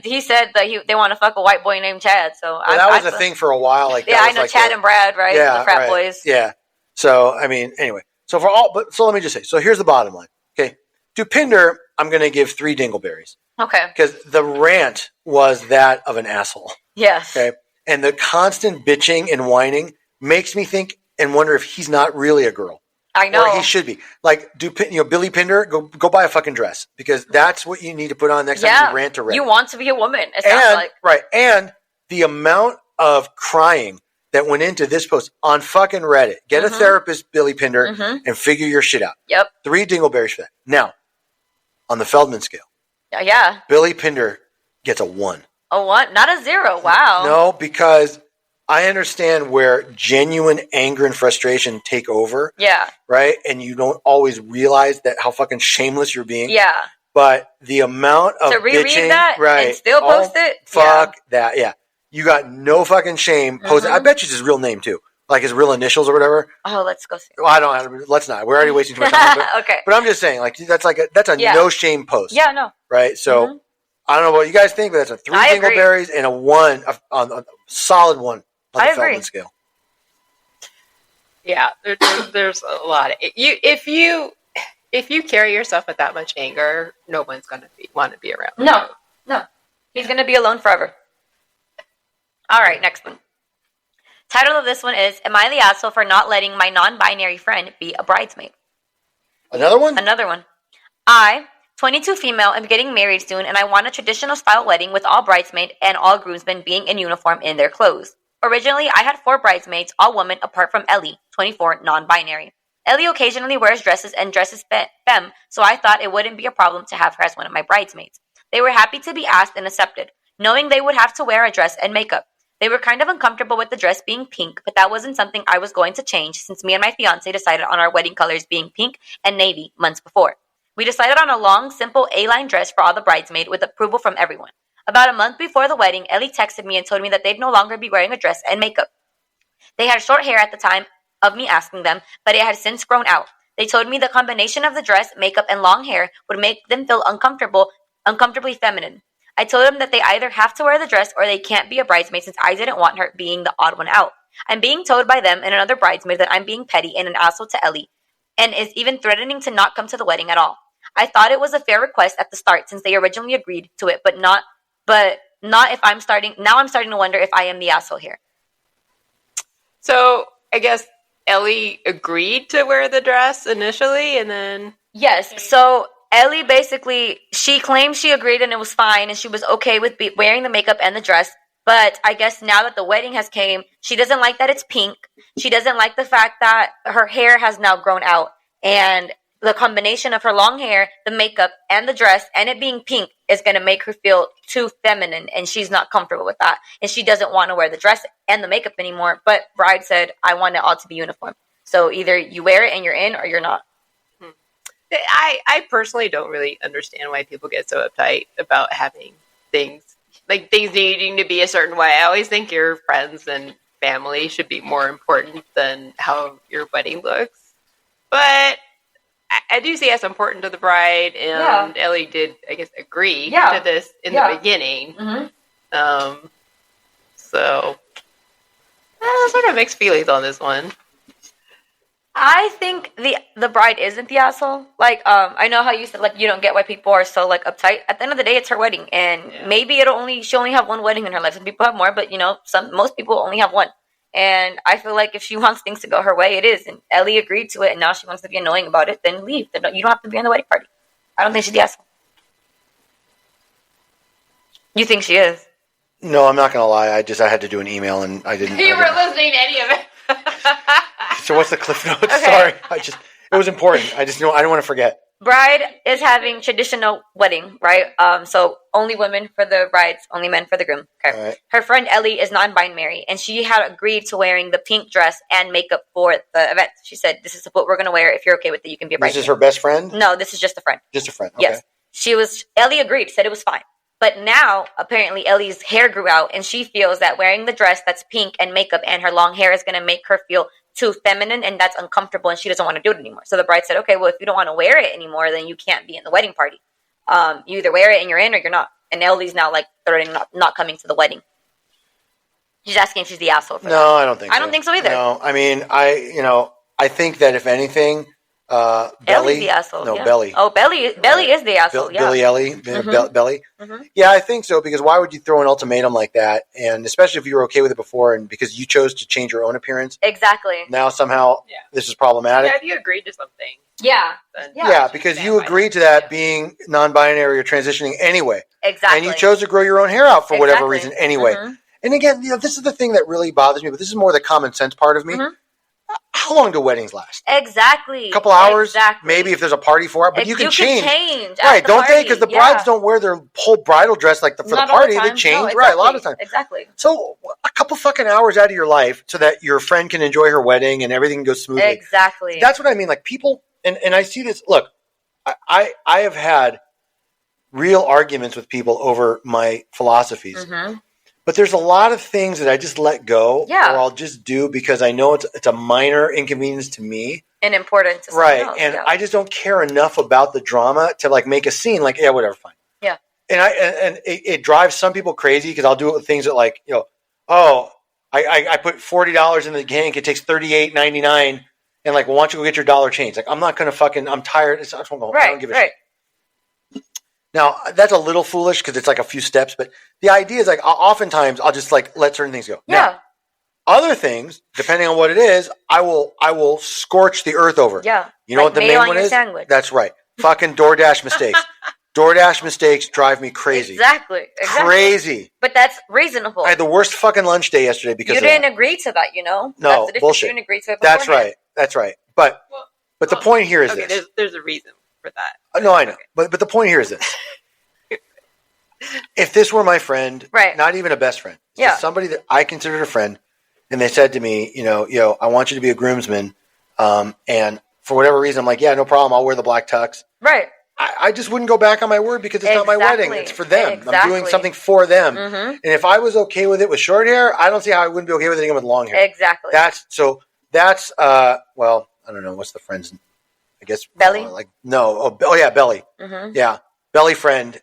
he said that they want to fuck a white boy named Chad. So that was a thing for a while. Like I know Chad and Brad, right? Yeah, the frat boys. Yeah. So I mean, anyway. So let me just say. So here's the bottom line. Okay, to Pinder, I'm going to give 3 dingleberries. Okay. Because the rant was that of an asshole. Yes. Okay. And the constant bitching and whining makes me think and wonder if he's not really a girl. I know. Or he should be. Like, Billy Pinder, go buy a fucking dress because that's what you need to put on next time you rant to Reddit. You want to be a woman, it sounds like. Right. And the amount of crying that went into this post on fucking Reddit. Get a therapist, Billy Pinder, and figure your shit out. Yep. 3 dingleberries for that. Now, on the Feldman scale. Yeah. Billy Pinder gets a 1. A 1? Not a 0. Wow. No, because I understand where genuine anger and frustration take over. Yeah. Right? And you don't always realize that how fucking shameless you're being. Yeah. But the amount of to reread bitching, that right, and still post it? Fuck that. Yeah. You got no fucking shame. I bet you it's his real name too. Like his real initials or whatever. Oh, let's go see. Well, let's not. We're already wasting too much time. But, okay. But I'm just saying, like, that's a no shame post. Yeah, no. Right? So I don't know what you guys think, but that's a 3 dingleberries and a 1 on a solid 1. I agree. Scale. Yeah, there's a lot of if you carry yourself with that much anger, no one's gonna want to be around. No, he's gonna be alone forever. All right, next one. Title of this one is: Am I the asshole for not letting my non-binary friend be a bridesmaid? Another one. I, 22 female, am getting married soon, and I want a traditional style wedding with all bridesmaids and all groomsmen being in uniform in their clothes. Originally, I had 4 bridesmaids, all women, apart from Ellie, 24, non-binary. Ellie occasionally wears dresses and dresses femme, so I thought it wouldn't be a problem to have her as one of my bridesmaids. They were happy to be asked and accepted, knowing they would have to wear a dress and makeup. They were kind of uncomfortable with the dress being pink, but that wasn't something I was going to change since me and my fiancé decided on our wedding colors being pink and navy months before. We decided on a long, simple A-line dress for all the bridesmaids with approval from everyone. About a month before the wedding, Ellie texted me and told me that they'd no longer be wearing a dress and makeup. They had short hair at the time of me asking them, but it had since grown out. They told me the combination of the dress, makeup, and long hair would make them feel uncomfortably feminine. I told them that they either have to wear the dress or they can't be a bridesmaid since I didn't want her being the odd one out. I'm being told by them and another bridesmaid that I'm being petty and an asshole to Ellie. and is even threatening to not come to the wedding at all. I thought it was a fair request at the start since they originally agreed to it, but not if I'm starting to wonder if I am the asshole here. So I guess Ellie agreed to wear the dress initially, and then... Yes, so Ellie basically, she claimed she agreed and it was fine, and she was okay with wearing the makeup and the dress, but I guess now that the wedding has came, she doesn't like that it's pink. She doesn't like the fact that her hair has now grown out, and the combination of her long hair, the makeup, and the dress, and it being pink is going to make her feel too feminine, and she's not comfortable with that. And she doesn't want to wear the dress and the makeup anymore, but Bride said, I want it all to be uniform. So either you wear it and you're in, or you're not. I personally don't really understand why people get so uptight about having things needing to be a certain way. I always think your friends and family should be more important than how your wedding looks. But I do see as important to the bride, and Ellie did, I guess, agree to this in the beginning. Mm-hmm. So, sort of mixed feelings on this one. I think the bride isn't the asshole. Like, I know how you said, like, you don't get why people are so, like, uptight. At the end of the day, it's her wedding, and maybe she only have one wedding in her life. Some people have more, but, most people only have one. And I feel like if she wants things to go her way, it is. And Ellie agreed to it, and now she wants to be annoying about it, then leave. You don't have to be on the wedding party. I don't think she's the asshole. You think she is? No, I'm not going to lie. I had to do an email, and I didn't. You weren't listening to any of it. So what's the cliff notes? Okay. Sorry. It was important. I don't want to forget. Bride is having traditional wedding, right? So only women for the brides, only men for the groom. Okay. Right. Her friend Ellie is non-binary, and she had agreed to wearing the pink dress and makeup for the event. She said, "This is what we're going to wear. If you're okay with it, you can be a bride." This is her best friend? No, this is just a friend. Just a friend. Okay. Yes, Ellie agreed, said it was fine. But now, apparently, Ellie's hair grew out, and she feels that wearing the dress that's pink and makeup and her long hair is going to make her feel too feminine, and that's uncomfortable, and she doesn't want to do it anymore. So the bride said, okay, well, if you don't want to wear it anymore, then you can't be in the wedding party. You either wear it and you're in, or you're not. And Ellie's now, like, threatening not coming to the wedding. She's asking if she's the asshole for that. No, I don't think so. I don't think so either. No, I mean, I think that if anything... Ellie's the asshole. No, Belly. Oh, Belly is the asshole. Billy Ellie, Mm-hmm. Belly. Mm-hmm. Yeah, I think so, because why would you throw an ultimatum like that? And especially if you were okay with it before, and because you chose to change your own appearance. Exactly. Now somehow this is problematic. Yeah, if you agreed to something. Yeah. Yeah, because you agreed to that being non-binary or transitioning anyway. Exactly. And you chose to grow your own hair out for whatever reason anyway. Mm-hmm. And again, this is the thing that really bothers me, but this is more the common sense part of me. Mm-hmm. How long do weddings last? Exactly. A couple hours? Exactly. Maybe if there's a party for it, but you can change. Right, don't they? Because the brides don't wear their whole bridal dress for the party. They change. No, exactly. Right, a lot of times. Exactly. So a couple fucking hours out of your life so that your friend can enjoy her wedding and everything goes smoothly. Exactly. That's what I mean. Like people, and I see this. Look, I have had real arguments with people over my philosophies. Mm-hmm. But there's a lot of things that I just let go, or I'll just do because I know it's a minor inconvenience to me and important to someone else. And I just don't care enough about the drama to like make a scene. Like, yeah, whatever, fine. Yeah. And it drives some people crazy because I'll do it with things that like, I put $40 in the tank. It takes $38.99, and like, well, why don't you go get your dollar change? Like, I'm not gonna I'm tired. I don't give a shit. Now, that's a little foolish because it's like a few steps, but the idea is like oftentimes I'll just like let certain things go. Yeah. Now, other things, depending on what it is, I will scorch the earth over. Yeah. You know what the main one is? Sandwich. That's right. Fucking DoorDash mistakes. DoorDash mistakes drive me crazy. Exactly. Crazy. But that's reasonable. I had the worst fucking lunch day yesterday because you didn't agree to that, No, that's the bullshit. You didn't agree to it beforehand. That's right. But the point here is this. There's a reason for that. No, I know. Okay. But the point here is this. If this were my friend, not even a best friend, just somebody that I considered a friend, and they said to me, I want you to be a groomsman, and for whatever reason, I'm like, yeah, no problem, I'll wear the black tux. Right. I just wouldn't go back on my word because it's not my wedding. It's for them. Exactly. I'm doing something for them. Mm-hmm. And if I was okay with it with short hair, I don't see how I wouldn't be okay with it again with long hair. Exactly. That's I don't know, what's the friend's, I guess. Belly? Belly. Mm-hmm. Yeah. Belly friend,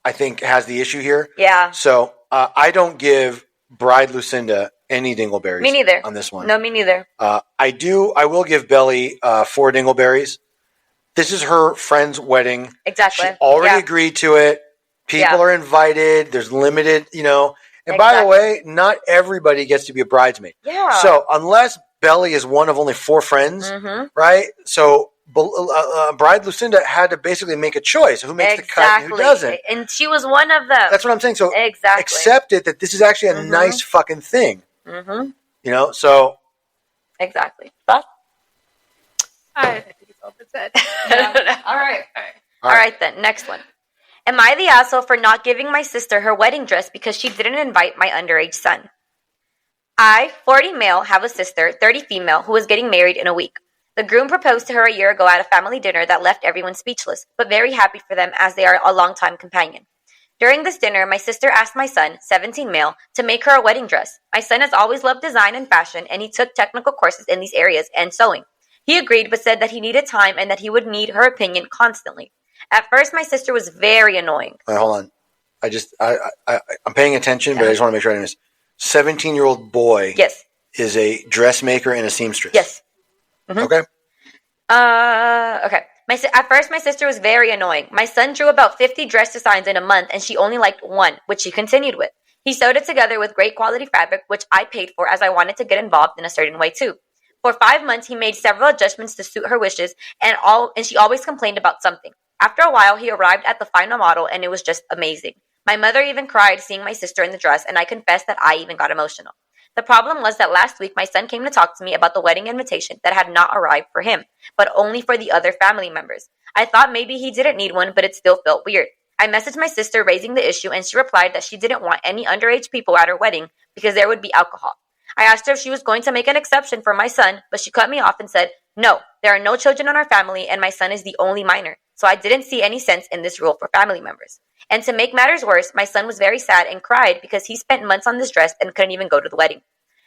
I think has the issue here. Yeah. So I don't give Bride Lucinda any dingleberries. Me neither. On this one. No, me neither. I will give Belly 4 dingleberries. This is her friend's wedding. Exactly. She already agreed to it. People are invited. There's limited, And by the way, not everybody gets to be a bridesmaid. Yeah. So unless Belly is one of only 4 friends, right? So Bride Lucinda had to basically make a choice who makes the cut and who doesn't. And she was one of them. That's what I'm saying. So accept it that this is actually a nice fucking thing. So. Exactly. But I think it's all been said. Yeah. All right then. Next one. Am I the asshole for not giving my sister her wedding dress because she didn't invite my underage son? I, 40 male, have a sister, 30 female, who is getting married in a week. The groom proposed to her a year ago at a family dinner that left everyone speechless, but very happy for them as they are a longtime companion. During this dinner, my sister asked my son, 17 male, to make her a wedding dress. My son has always loved design and fashion, and he took technical courses in these areas and sewing. He agreed, but said that he needed time and that he would need her opinion constantly. At first, my sister was very annoying. Wait, hold on. I'm paying attention, but I just want to make sure I understand. 17-year-old boy is a dressmaker and a seamstress. Yes. Okay. Okay. At first, my sister was very annoying. My son drew about 50 dress designs in a month, and she only liked one, which she continued with. He sewed it together with great quality fabric, which I paid for as I wanted to get involved in a certain way too. For 5 months, he made several adjustments to suit her wishes, and she always complained about something. After a while, he arrived at the final model, and it was just amazing. My mother even cried seeing my sister in the dress, and I confess that I even got emotional. The problem was that last week, my son came to talk to me about the wedding invitation that had not arrived for him, but only for the other family members. I thought maybe he didn't need one, but it still felt weird. I messaged my sister raising the issue, and she replied that she didn't want any underage people at her wedding because there would be alcohol. I asked her if she was going to make an exception for my son, but she cut me off and said, "No, there are no children in our family, and my son is the only minor, so I didn't see any sense in this rule for family members." And to make matters worse, my son was very sad and cried because he spent months on this dress and couldn't even go to the wedding.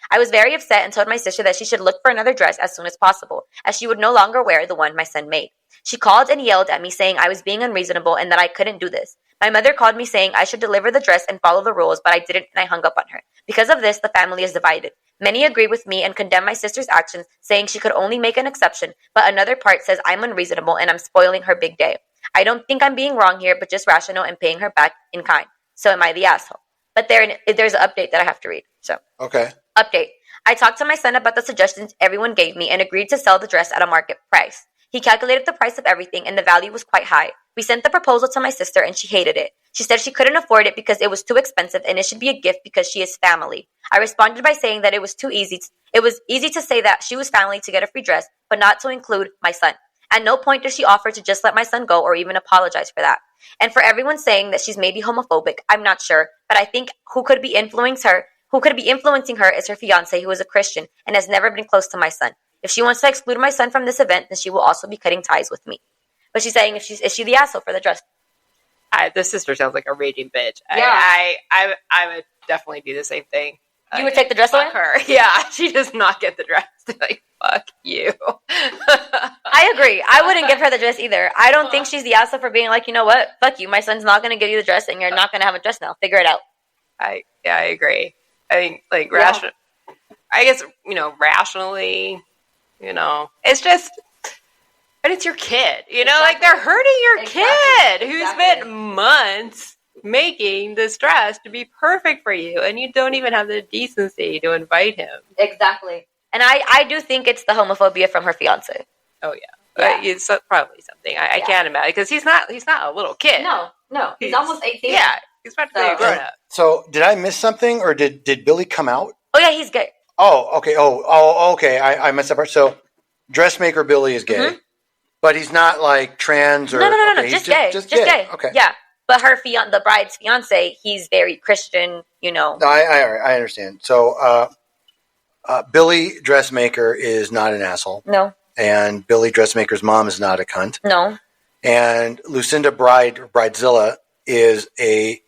I was very upset and told my sister that she should look for another dress as soon as possible, as she would no longer wear the one my son made. She called and yelled at me saying I was being unreasonable and that I couldn't do this. My mother called me saying I should deliver the dress and follow the rules, but I didn't and I hung up on her. Because of this, the family is divided. Many agree with me and condemn my sister's actions, saying she could only make an exception, but another part says I'm unreasonable and I'm spoiling her big day. I don't think I'm being wrong here, but just rational and paying her back in kind. So am I the asshole? But there's an update that I have to read. So okay. Update. I talked to my son about the suggestions everyone gave me and agreed to sell the dress at a market price. He calculated the price of everything and the value was quite high. We sent the proposal to my sister and she hated it. She said she couldn't afford it because it was too expensive and it should be a gift because she is family. I responded by saying that it was easy to say that she was family to get a free dress, but not to include my son. At no point did she offer to just let my son go or even apologize for that. And for everyone saying that she's maybe homophobic, I'm not sure, but I think who could be influencing her is her fiance, who is a Christian and has never been close to my son. If she wants to exclude my son from this event, then she will also be cutting ties with me. But she's saying, is she the asshole for the dress? This sister sounds like a raging bitch. Yeah. I would definitely do the same thing. You would take the dress away? Her. Yeah, she does not get the dress. Like, fuck you. I agree. I wouldn't give her the dress either. I don't think she's the asshole for being like, you know what? Fuck you. My son's not going to give you the dress and you're not going to have a dress now. Figure it out. I agree. I think, like, rational. I guess, rationally, it's just, but it's your kid, like they're hurting your kid who spent months making this dress to be perfect for you, and you don't even have the decency to invite him. Exactly. And I do think it's the homophobia from her fiance. Oh yeah. It's probably something I can't imagine because he's not a little kid. No, he's almost 18. Yeah, he's practically a grown up. So did I miss something, or did Billy come out? Oh yeah, he's gay. Oh, okay. Okay. I messed up. So, dressmaker Billy is gay, but he's not like trans or no. Okay, Just gay. Just gay. Okay. Yeah, but the bride's fiance, he's very Christian. No, I understand. So, Billy dressmaker is not an asshole. No. And Billy dressmaker's mom is not a cunt. No. And Lucinda Bridezilla is a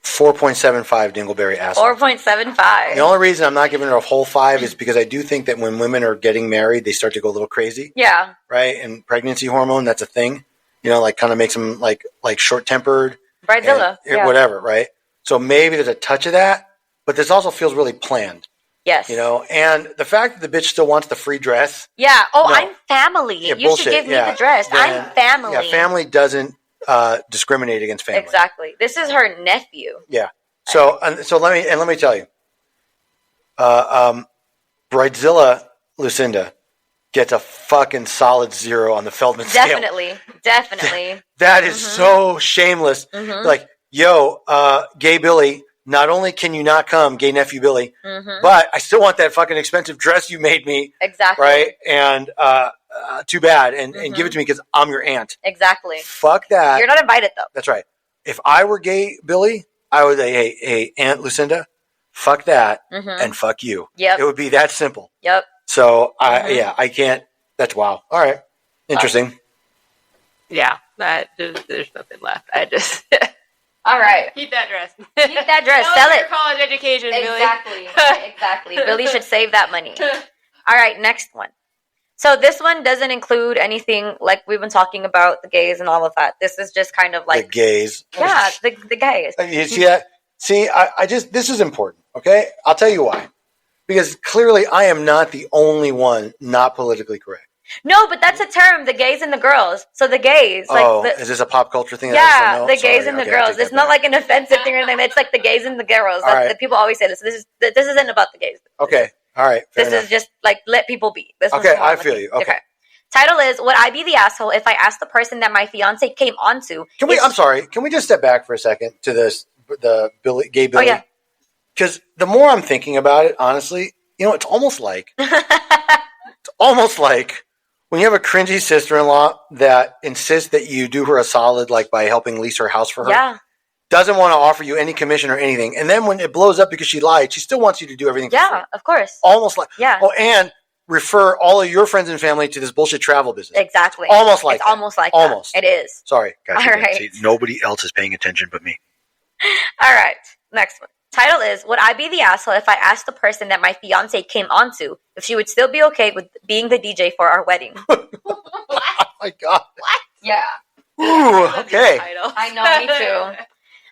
4.75 dingleberry asshole. 4.75. The only reason I'm not giving her a whole 5 is because I do think that when women are getting married, they start to go a little crazy. Yeah. Right? And pregnancy hormone, that's a thing. Like kind of makes them like short-tempered. Bridezilla. Whatever, right? So maybe there's a touch of that, but this also feels really planned. Yes. And the fact that the bitch still wants the free dress. Yeah. Oh, no. I'm family. Yeah, you should give me the dress. I'm family. Yeah, family doesn't discriminate against family. Exactly. This is her nephew. Yeah. So let me tell you, Bridezilla Lucinda gets a fucking solid 0 on the Feldman scale. Definitely. That is so shameless. Mm-hmm. Like, yo, gay Billy, not only can you not come, gay nephew Billy, but I still want that fucking expensive dress you made me. Exactly. Right? And too bad. And give it to me because I'm your aunt. Exactly. Fuck that. You're not invited, though. That's right. If I were gay Billy, I would say, hey, Aunt Lucinda, fuck that and fuck you. Yep. It would be that simple. Yep. So, I can't. That's wow. All right. Interesting. Yeah. There's nothing left. All right. Keep that dress. Keep that dress. Sell it. College education, Billy. Exactly. Billy should save that money. All right. Next one. So this one doesn't include anything like we've been talking about, the gays and all of that. This is just kind of like... The gays. Yeah, the gays. You see that? See, this is important, okay? I'll tell you why. Because clearly I am not the only one not politically correct. No, but that's a term, the gays and the girls. So the gays. Is this a pop culture thing? Yeah, the gays and the girls. It's not like an offensive thing or anything. It's like the gays and the girls. Right. People always say this. This isn't about the gays. Okay. All right. This is just like, let people be. Okay, I feel you. Okay. Title is, would I be the asshole if I asked the person that my fiance came onto? I'm sorry. Can we just step back for a second to the gay Billy? Oh, yeah. Because the more I'm thinking about it, honestly, it's almost like when you have a cringy sister-in-law that insists that you do her a solid, like by helping lease her house for her. Yeah. Doesn't want to offer you any commission or anything. And then when it blows up because she lied, she still wants you to do everything for free. Yeah, of course. Almost like. Yeah. Oh, and refer all of your friends and family to this bullshit travel business. Exactly. Almost like that. Almost like Almost. That. It is. Sorry. Gotcha. All right. See, nobody else is paying attention but me. All right. Next one. Title is, would I be the asshole if I asked the person that my fiance came onto if she would still be okay with being the DJ for our wedding? Oh my God. What? Yeah. Ooh, okay. I know, me too.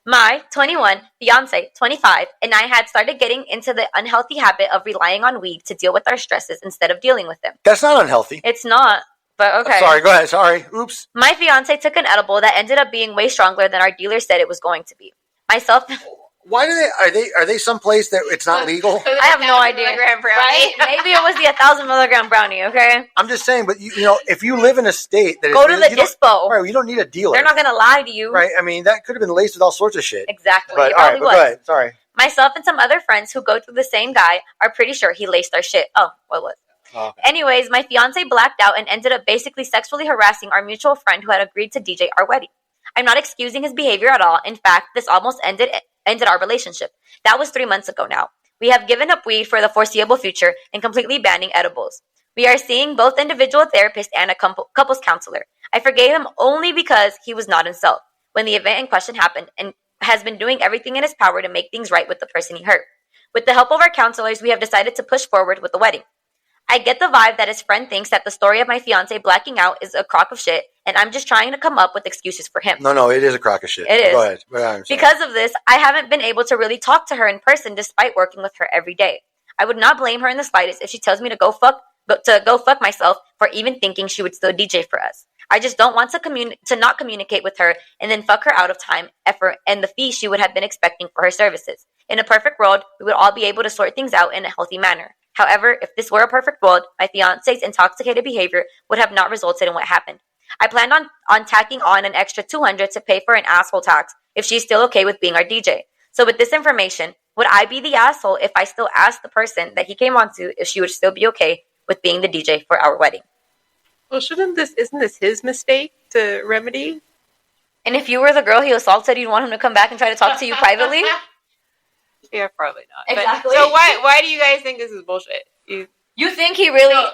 My 21 fiance, 25, and I had started getting into the unhealthy habit of relying on weed to deal with our stresses instead of dealing with them. That's not unhealthy. It's not, but okay. Sorry, go ahead. Sorry. Oops. My fiance took an edible that ended up being way stronger than our dealer said it was going to be. Why are they someplace that it's not legal? I have no idea. Right? Maybe it was the 1,000 milligram brownie. Okay. I'm just saying, but if you live in a state that go to the dispo, right? You don't need a dealer. They're not going to lie to you, right? I mean, that could have been laced with all sorts of shit. Exactly. But all right, but go ahead. Sorry. Myself and some other friends who go through the same guy are pretty sure he laced our shit. Oh, what was? Oh, okay. Anyways, my fiance blacked out and ended up basically sexually harassing our mutual friend who had agreed to DJ our wedding. I'm not excusing his behavior at all. In fact, this almost ended our relationship. That was 3 months ago now. We have given up weed for the foreseeable future and completely banning edibles. We are seeing both individual therapists and a couples counselor. I forgave him only because he was not himself when the event in question happened and has been doing everything in his power to make things right with the person he hurt. With the help of our counselors, we have decided to push forward with the wedding. I get the vibe that his friend thinks that the story of my fiance blacking out is a crock of shit, and I'm just trying to come up with excuses for him. No, it is a crock of shit. It is. Go ahead. Because of this, I haven't been able to really talk to her in person despite working with her every day. I would not blame her in the slightest if she tells me to go fuck myself for even thinking she would still DJ for us. I just don't want to not communicate with her and then fuck her out of time, effort, and the fee she would have been expecting for her services. In a perfect world, we would all be able to sort things out in a healthy manner. However, if this were a perfect world, my fiance's intoxicated behavior would have not resulted in what happened. I planned on tacking on an extra $200 to pay for an asshole tax if she's still okay with being our DJ. So with this information, would I be the asshole if I still asked the person that he came onto if she would still be okay with being the DJ for our wedding? Well, isn't this his mistake to remedy? And if you were the girl he assaulted, you'd want him to come back and try to talk to you privately? Yeah, probably not. Exactly. But, so why do you guys think this is bullshit? You think he really...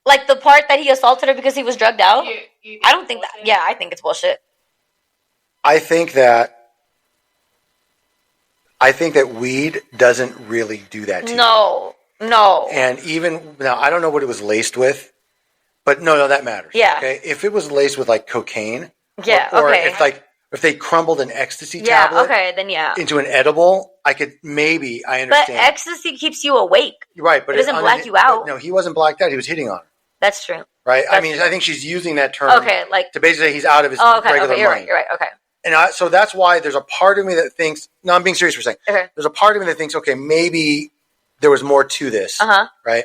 like the part that he assaulted her because he was drugged out? I don't think that... Yeah, I think it's bullshit. I think that weed doesn't really do that to you. No. And even... Now, I don't know what it was laced with, but no, that matters. Yeah. Okay? If it was laced with, like, cocaine... Yeah, or okay. if they crumbled an ecstasy tablet then into an edible, I understand. But ecstasy keeps you awake. Right, but it doesn't black you out. No, he wasn't blacked out. He was hitting on her. That's true. Right? That's true. I think she's using that term to basically say he's out of his regular mind. You're right. Okay. And so that's why there's a part of me that thinks, no, I'm being serious for a second. Okay. There's a part of me that thinks, okay, maybe there was more to this. Right?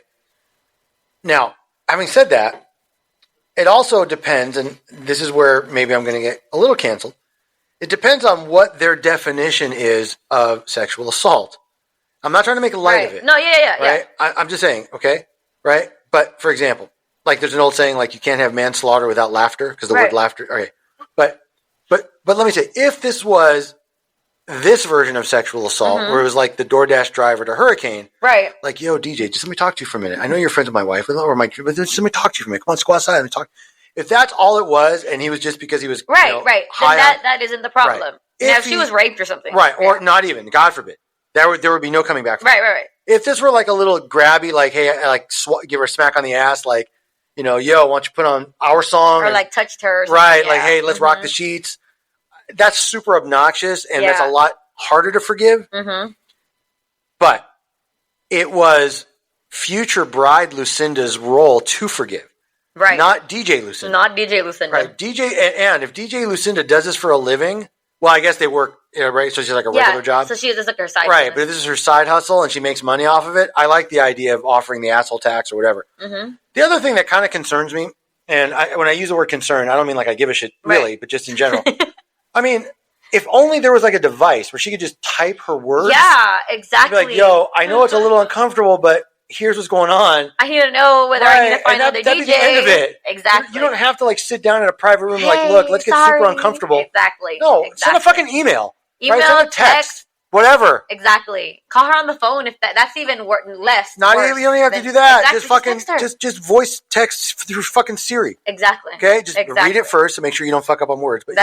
Now, having said that, it also depends, and this is where maybe I'm going to get a little canceled. It depends on what their definition is of sexual assault. I'm not trying to make light of it. No, yeah. Right? I'm just saying, okay? Right? But, for example, like there's an old saying, like you can't have manslaughter without laughter, because the word laughter, okay. But let me say, if this was this version of sexual assault, where it was like the DoorDash driver to Hurricane, right? Like, yo, DJ, just let me talk to you for a minute. I know you're friends with my wife, but just let me talk to you for a minute. Come on, let's go outside and talk. If that's all it was, and he was just because he was right, then that isn't the problem. Right. Now, if she was raped or something, right, or not even, God forbid, there would be no coming back from it. Right. If this were like a little grabby, like, hey, like give her a smack on the ass, like, yo, why don't you put on our song, or like touched her, or right? Like, hey, let's rock the sheets. That's super obnoxious, and that's a lot harder to forgive. But it was future bride Lucinda's role to forgive. Right. Not DJ Lucinda. Right. And if DJ Lucinda does this for a living, well, I guess they work, right? So she's like a regular job. So she does like her side right. Business. But if this is her side hustle and she makes money off of it, I like the idea of offering the asshole tax or whatever. The other thing that kind of concerns me, and when I use the word concern, I don't mean like I give a shit really, but just in general. I mean, if only there was like a device where she could just type her words. Yeah, exactly. Be like, yo, I know it's a little uncomfortable, but here's what's going on. I need to know whether I need to find another DJ. That'd be the end of it. Exactly. You don't have to like sit down in a private room and like, look, let's get super uncomfortable. Exactly. No, send a fucking email. Email, right? Send a text. Whatever. Exactly. Call her on the phone if that's even less. Not even, you don't even have to do that. Exactly. Just voice text through fucking Siri. Exactly. Okay? Just read it first to make sure you don't fuck up on words. But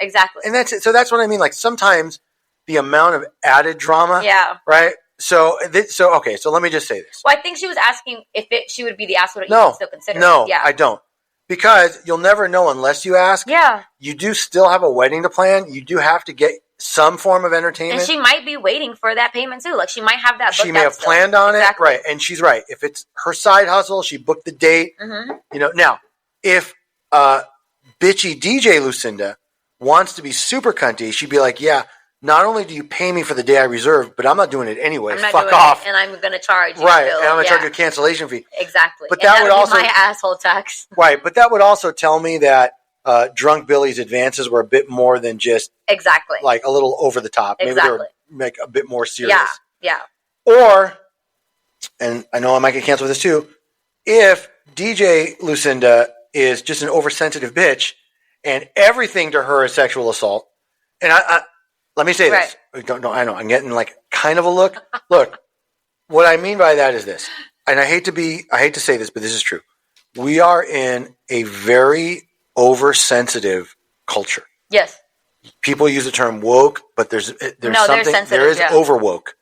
exactly. And that's it. So that's what I mean. Like sometimes the amount of added drama. Yeah. Right? So let me just say this. Well, I think she was asking if she would be the asshole that you would still consider. No, I don't. Because you'll never know unless you ask. Yeah. You do still have a wedding to plan. You do have to get some form of entertainment. And she might be waiting for that payment too. Like she might have that booked. She may have planned on it. Right. And she's right. If it's her side hustle, she booked the date. Now, if bitchy DJ Lucinda wants to be super cunty, she'd be like, yeah, not only do you pay me for the day I reserved, but I'm not doing it anyway. Fuck off. And I'm going to charge you. Right. And I'm going to charge you a cancellation fee. Exactly. But that would also be my asshole tax. Right. But that would also tell me that Drunk Billy's advances were a bit more than just like a little over the top. Maybe they were like a bit more serious. Yeah. Or, and I know I might get canceled with this too, if DJ Lucinda is just an oversensitive bitch and everything to her is sexual assault, and I let me say this. I know I'm getting like kind of a look. Look, what I mean by that is this, and I hate to say this, but this is true. We are in a very oversensitive culture. Yes. People use the term woke, but there is overwoke.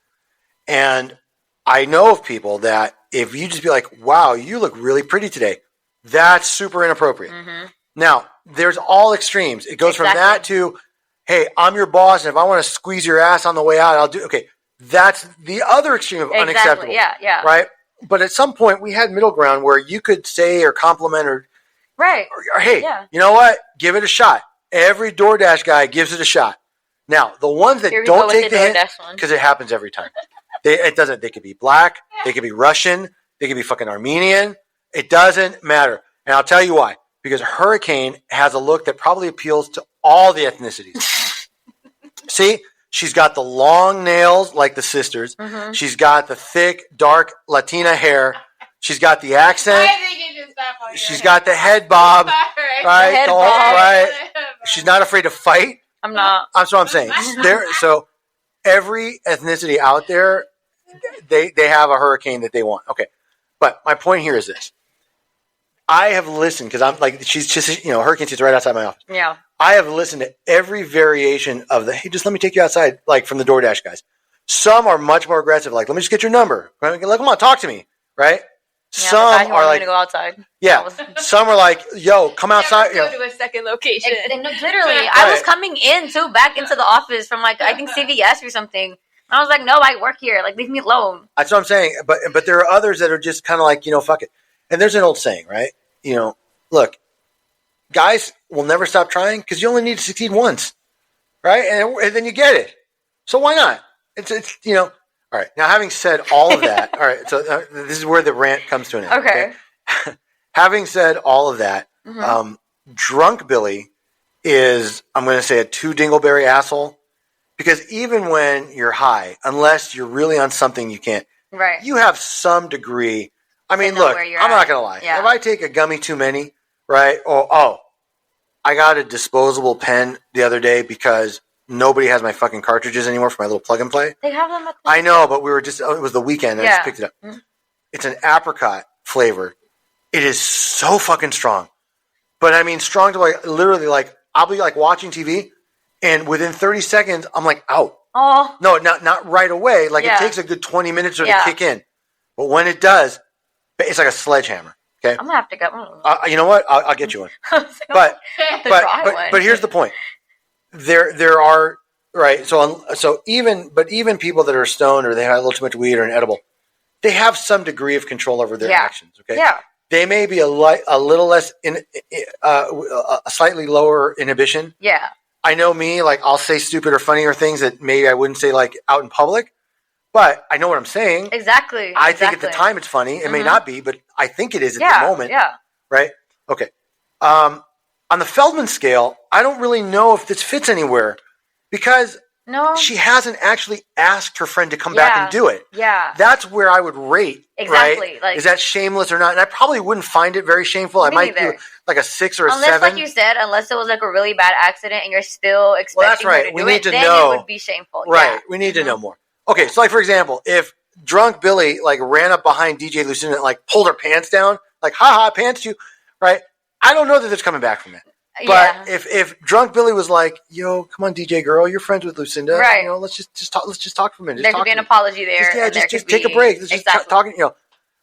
And I know of people that if you just be like, wow, you look really pretty today, that's super inappropriate. Now, there's all extremes. It goes from that to, hey, I'm your boss, and if I want to squeeze your ass on the way out, I'll do. Okay, that's the other extreme of unacceptable. Yeah. Right? But at some point, we had middle ground where you could say or compliment or hey, you know what? Give it a shot. Every DoorDash guy gives it a shot. Now, the ones that don't take the hint, because it happens every time. They could be black, they could be Russian, they could be fucking Armenian. It doesn't matter. And I'll tell you why. Because Hurricane has a look that probably appeals to all the ethnicities. See? She's got the long nails like the sisters. She's got the thick, dark Latina hair. She's got the accent. I think you just stop on She's got the head bob. Right? The head bob. Right? She's not afraid to fight. I'm not. That's what I'm saying. So every ethnicity out there, they have a Hurricane that they want. Okay. But my point here is this. I have listened, because I'm like, she's just, Hurricane sits right outside my office. Yeah. I have listened to every variation of hey, just let me take you outside, like from the DoorDash guys. Some are much more aggressive, like, let me just get your number. Like, come on, talk to me, right? Yeah, some are like, to go outside. Yeah. Some are like, yo, come outside. Go to a second location. Literally, I was coming in too, back into the office from like, I think CVS or something. I was like, no, I work here. Like, leave me alone. That's what I'm saying. But there are others that are just kind of like, fuck it. And there's an old saying, right? Look, guys will never stop trying because you only need to succeed once, right? And then you get it. So why not? It's all right. Now, having said all of that, all right. So this is where the rant comes to an end. Okay. Having said all of that, Drunk Billy is, I'm going to say, a too dingleberry asshole. Because even when you're high, unless you're really on something you can't, you have some degree. I mean, look, I'm not going to lie. Yeah. If I take a gummy too many, right? I got a disposable pen the other day because nobody has my fucking cartridges anymore for my little plug and play. They have them at I know, but it was the weekend and I just picked it up. Mm-hmm. It's an apricot flavor. It is so fucking strong. But I mean, strong to like, literally like, I'll be like watching TV. And within 30 seconds, I'm like, out. Oh. No, not right away. Like, it takes a good 20 minutes to kick in. But when it does, it's like a sledgehammer. Okay? I'm going to have to get one. You know what? I'll get you one. but here's the point. There are, right, so even people that are stoned or they have a little too much weed or an edible, they have some degree of control over their actions, okay? Yeah. They may be a little less, a slightly lower inhibition. Yeah. I know me, like, I'll say stupid or funnier things that maybe I wouldn't say, like, out in public, but I know what I'm saying. Exactly. I think at the time it's funny. It may not be, but I think it is at the moment. Yeah. Right? Okay. On the Feldman scale, I don't really know if this fits anywhere because she hasn't actually asked her friend to come back and do it. Yeah. That's where I would rate. Exactly. Right? Like, is that shameless or not? And I probably wouldn't find it very shameful. I might do like a 6 or a 7. Like you said, unless it was like a really bad accident and you're still expecting her to do it, then it would be shameful. Right. Yeah. We need to know more. Okay. So like, for example, if Drunk Billy like ran up behind DJ Lucinda and like pulled her pants down, like, ha, pants you, right? I don't know that it's coming back from it. But if Drunk Billy was like, yo, come on, DJ girl, you're friends with Lucinda. Right. Let's just talk. Let's just talk for a minute. There could be an apology there. Just take a break. Let's just talking.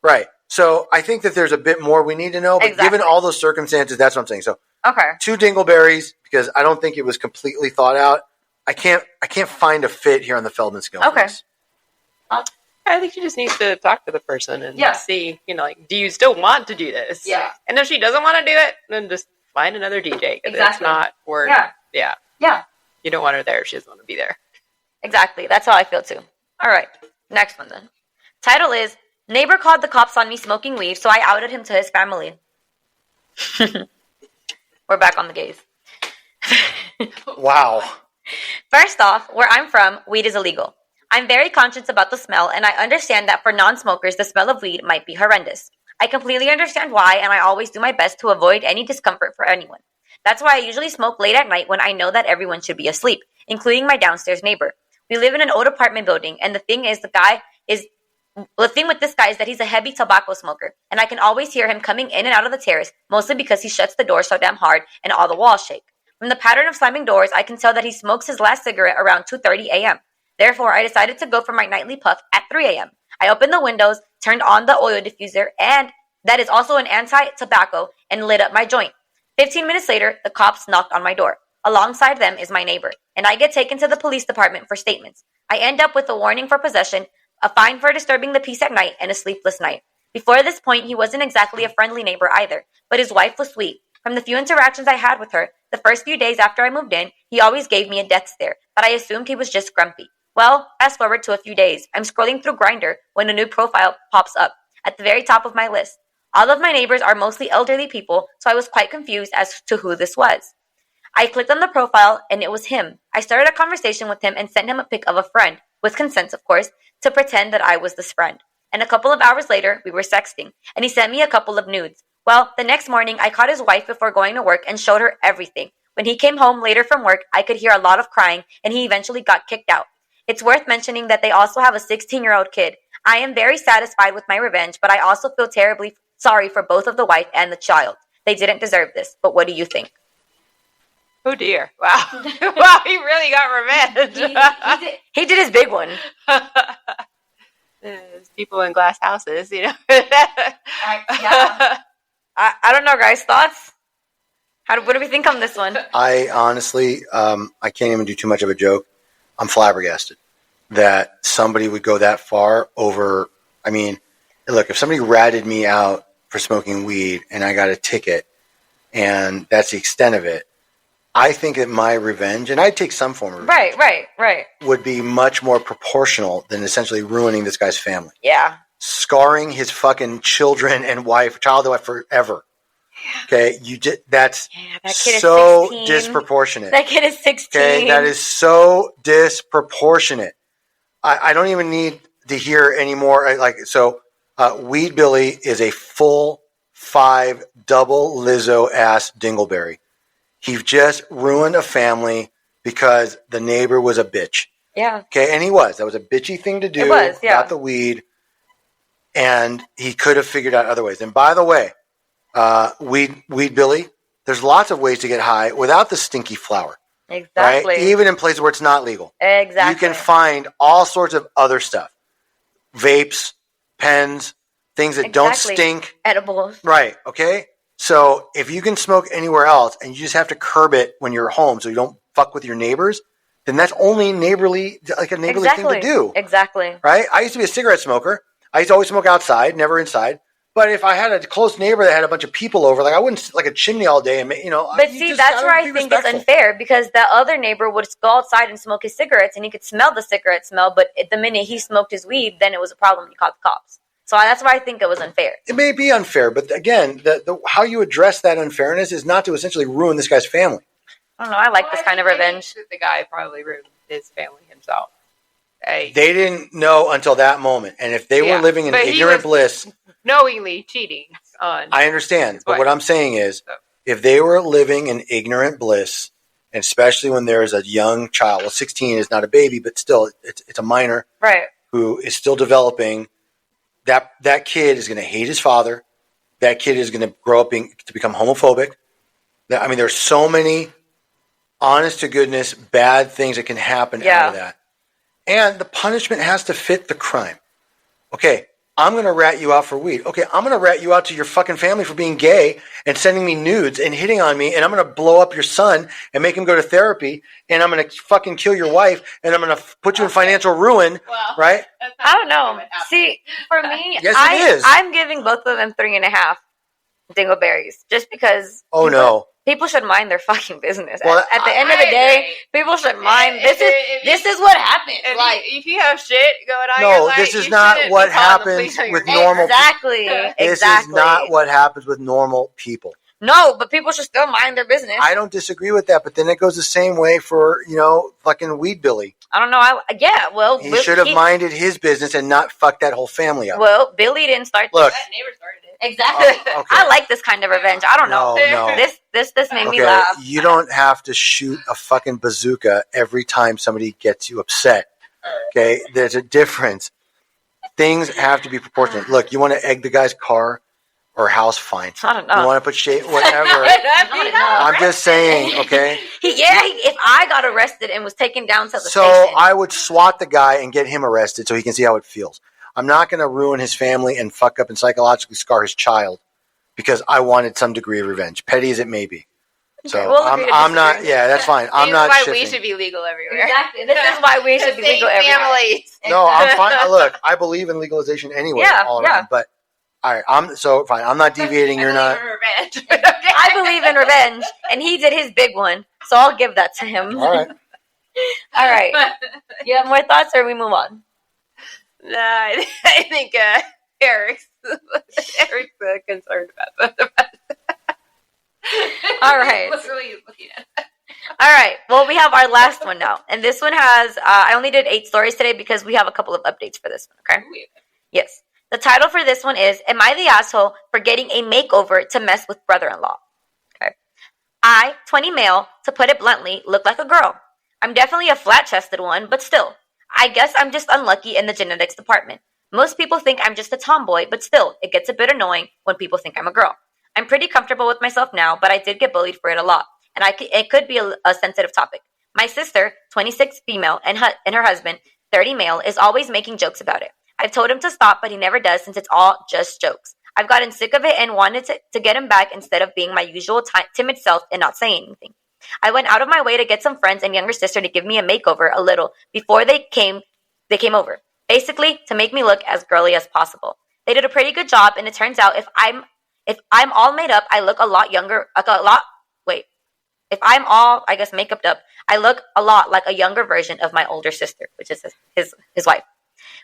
Right. So I think that there's a bit more we need to know. But given all those circumstances, that's what I'm saying. So 2 dingleberries because I don't think it was completely thought out. I can't find a fit here on the Feldman scale. Okay. I think she just needs to talk to the person and see, like, do you still want to do this? Yeah. And if she doesn't want to do it, then just find another DJ. Because it's not worth. Yeah. You don't want her there if she doesn't want to be there. Exactly. That's how I feel too. All right. Next one then. Title is, Neighbor called the cops on me smoking weed, so I outed him to his family. We're back on the gays. Wow. First off, where I'm from, weed is illegal. I'm very conscious about the smell, and I understand that for non-smokers, the smell of weed might be horrendous. I completely understand why, and I always do my best to avoid any discomfort for anyone. That's why I usually smoke late at night when I know that everyone should be asleep, including my downstairs neighbor. We live in an old apartment building, and the thing with this guy is that he's a heavy tobacco smoker, and I can always hear him coming in and out of the terrace, mostly because he shuts the door so damn hard and all the walls shake. From the pattern of slamming doors, I can tell that he smokes his last cigarette around 2:30 a.m. Therefore, I decided to go for my nightly puff at 3 a.m. I opened the windows, turned on the oil diffuser, and that is also an anti-tobacco, and lit up my joint. 15 minutes later, the cops knocked on my door. Alongside them is my neighbor, and I get taken to the police department for statements. I end up with a warning for possession, a fine for disturbing the peace at night, and a sleepless night. Before this point, he wasn't exactly a friendly neighbor either, but his wife was sweet. From the few interactions I had with her, the first few days after I moved in, he always gave me a death stare, but I assumed he was just grumpy. Well, fast forward to a few days. I'm scrolling through Grindr when a new profile pops up at the very top of my list. All of my neighbors are mostly elderly people, so I was quite confused as to who this was. I clicked on the profile, and it was him. I started a conversation with him and sent him a pic of a friend, with consent, of course, to pretend that I was this friend. And a couple of hours later, we were sexting, and he sent me a couple of nudes. Well, the next morning, I caught his wife before going to work and showed her everything. When he came home later from work, I could hear a lot of crying, and he eventually got kicked out. It's worth mentioning that they also have a 16-year-old kid. I am very satisfied with my revenge, but I also feel terribly sorry for both of the wife and the child. They didn't deserve this, but what do you think? Oh dear. Wow. Wow, he really got revenge. He did his big one. There's people in glass houses, Yeah. I don't know, guys. Thoughts? What do we think on this one? I honestly, I can't even do too much of a joke. I'm flabbergasted. that somebody would go that far over. I mean, look, if somebody ratted me out for smoking weed and I got a ticket and that's the extent of it, I think that my revenge, and I'd take some form of revenge, right, would be much more proportional than essentially ruining this guy's family. Yeah. Scarring his fucking children and child and wife forever. Okay, that's that kid so is 16. disproportionate. That kid is 16. Okay, that is so disproportionate. I don't even need to hear anymore. Weed Billy is a full 5 double Lizzo ass dingleberry. He just ruined a family because the neighbor was a bitch. Yeah. Okay, and he was. That was a bitchy thing to do. It was, yeah. About the weed. And he could have figured out other ways. And by the way, Weed Billy, there's lots of ways to get high without the stinky flower. Exactly. Right? Even in places where it's not legal. Exactly. You can find all sorts of other stuff. Vapes, pens, things that don't stink. Edibles. Right. Okay? So if you can smoke anywhere else and you just have to curb it when you're home so you don't fuck with your neighbors, then that's only neighborly thing to do. Exactly. Right? I used to be a cigarette smoker. I used to always smoke outside, never inside. But if I had a close neighbor that had a bunch of people over, I wouldn't sit like a chimney all day and But see, that's where I think it's unfair because that other neighbor would go outside and smoke his cigarettes and he could smell the cigarette smell. But the minute he smoked his weed, then it was a problem. He called the cops. So that's why I think it was unfair. It may be unfair, but again, the how you address that unfairness is not to essentially ruin this guy's family. I don't know. I like this kind of revenge. The guy probably ruined his family himself. They didn't know until that moment, and if they were living in ignorant bliss, knowingly cheating on. I understand, but what I'm saying is, if they were living in ignorant bliss, and especially when there is a young child, 16 is not a baby, but still, it's a minor, right, who is still developing. That kid is going to hate his father. That kid is going to grow up to become homophobic. I mean, there's so many honest to goodness bad things that can happen out of that. And the punishment has to fit the crime. Okay, I'm going to rat you out for weed. Okay, I'm going to rat you out to your fucking family for being gay and sending me nudes and hitting on me, and I'm going to blow up your son and make him go to therapy, and I'm going to fucking kill your wife, and I'm going to put you in financial ruin, right? I don't know. See, for me, yes, it is. I'm giving both of them 3.5 dingleberries just because. Oh, no. People should mind their fucking business. Well, at the end of the day, people should mind. This is what happens. If you have shit going on, no, this is not what happens with normal. Exactly. This is not what happens with normal people. No, but people should still mind their business. I don't disagree with that, but then it goes the same way for fucking Weed Billy. I don't know. Well, he should have minded his business and not fucked that whole family up. Well, Billy didn't start. Look, that neighbor started it. Exactly. Okay. I like this kind of revenge. I don't know. No. This made me laugh. You don't have to shoot a fucking bazooka every time somebody gets you upset. Okay, there's a difference. Things have to be proportionate. Look, you want to egg the guy's car or house, fine. I don't know. You want to put shade, whatever. I'm just saying, okay? If I got arrested and was taken down to the station. So I would swat the guy and get him arrested so he can see how it feels. I'm not going to ruin his family and fuck up and psychologically scar his child because I wanted some degree of revenge, petty as it may be. So I'm not. Yeah, that's fine. I'm not. This is why we should be legal everywhere. Exactly. This is why we should be legal everywhere. No, I'm fine. Look, I believe in legalization anyway. All around, but all right, I'm so fine. I'm not deviating. You're not. Revenge. I believe in revenge, and he did his big one, so I'll give that to him. All right. All right. You have more thoughts, or we move on? Nah, I think Eric's concerned about both of us. All right. What's really looking at? All right. Well, we have our last one now, and this one has. I only did 8 stories today because we have a couple of updates for this one. Okay. Yes. The title for this one is "Am I the asshole for getting a makeover to mess with brother-in-law?" Okay. I, 20 male, to put it bluntly, look like a girl. I'm definitely a flat-chested one, but still. I guess I'm just unlucky in the genetics department. Most people think I'm just a tomboy, but still, it gets a bit annoying when people think I'm a girl. I'm pretty comfortable with myself now, but I did get bullied for it a lot, and it could be a sensitive topic. My sister, 26 female, and her husband, 30 male, is always making jokes about it. I've told him to stop, but he never does since it's all just jokes. I've gotten sick of it and wanted to get him back instead of being my usual timid self and not saying anything. I went out of my way to get some friends and younger sister to give me a makeover a little before they came They came over, basically to make me look as girly as possible. They did a pretty good job, and it turns out if I'm all made up, I look a lot younger, if I'm all, I guess, makeup up, I look a lot like a younger version of my older sister, which is his wife.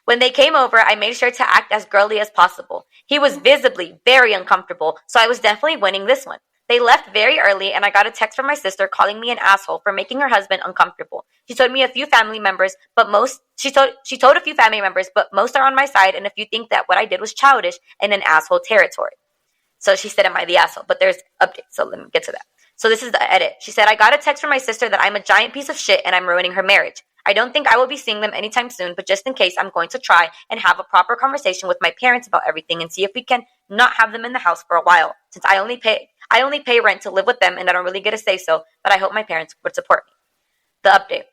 When they came over, I made sure to act as girly as possible. He was visibly very uncomfortable, so I was definitely winning this one. They left very early, and I got a text from my sister calling me an asshole for making her husband uncomfortable. She told a few family members, but most are on my side, and a few think that what I did was childish and in asshole territory. So she said, am I the asshole? But there's updates, so let me get to that. So this is the edit. She said, I got a text from my sister that I'm a giant piece of shit and I'm ruining her marriage. I don't think I will be seeing them anytime soon, but just in case, I'm going to try and have a proper conversation with my parents about everything and see if we can not have them in the house for a while, since I only pay rent to live with them and I don't really get a say so, but I hope my parents would support me. The update.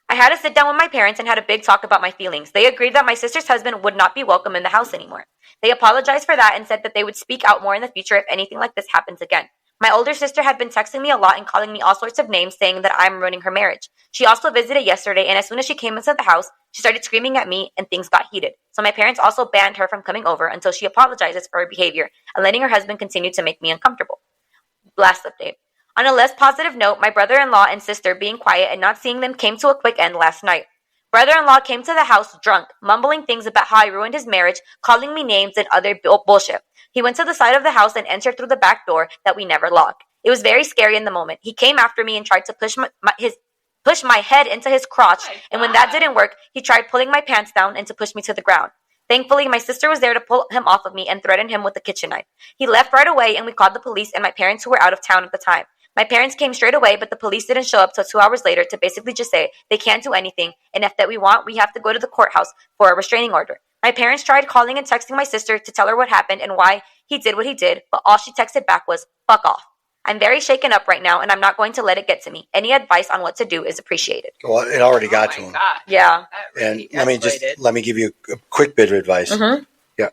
I had to sit down with my parents and had a big talk about my feelings. They agreed that my sister's husband would not be welcome in the house anymore. They apologized for that and said that they would speak out more in the future if anything like this happens again. My older sister had been texting me a lot and calling me all sorts of names, saying that I'm ruining her marriage. She also visited yesterday, and as soon as she came into the house, she started screaming at me, and things got heated. So my parents also banned her from coming over until she apologizes for her behavior and letting her husband continue to make me uncomfortable. Last update. On a less positive note, my brother-in-law and sister being quiet and not seeing them came to a quick end last night. Brother-in-law came to the house drunk, mumbling things about how I ruined his marriage, calling me names and other bullshit. He went to the side of the house and entered through the back door that we never locked. It was very scary in the moment. He came after me and tried to push my head into his crotch, and when that didn't work, he tried pulling my pants down and to push me to the ground. Thankfully, my sister was there to pull him off of me and threaten him with a kitchen knife. He left right away, and we called the police and my parents, who were out of town at the time. My parents came straight away, but the police didn't show up till 2 hours later to basically just say they can't do anything, and if that we want, we have to go to the courthouse for a restraining order. My parents tried calling and texting my sister to tell her what happened and why he did what he did, but all she texted back was, fuck off. I'm very shaken up right now, and I'm not going to let it get to me. Any advice on what to do is appreciated. Well, it already got to him. God. Yeah. Really and let me give you a quick bit of advice. Mm-hmm. Yeah.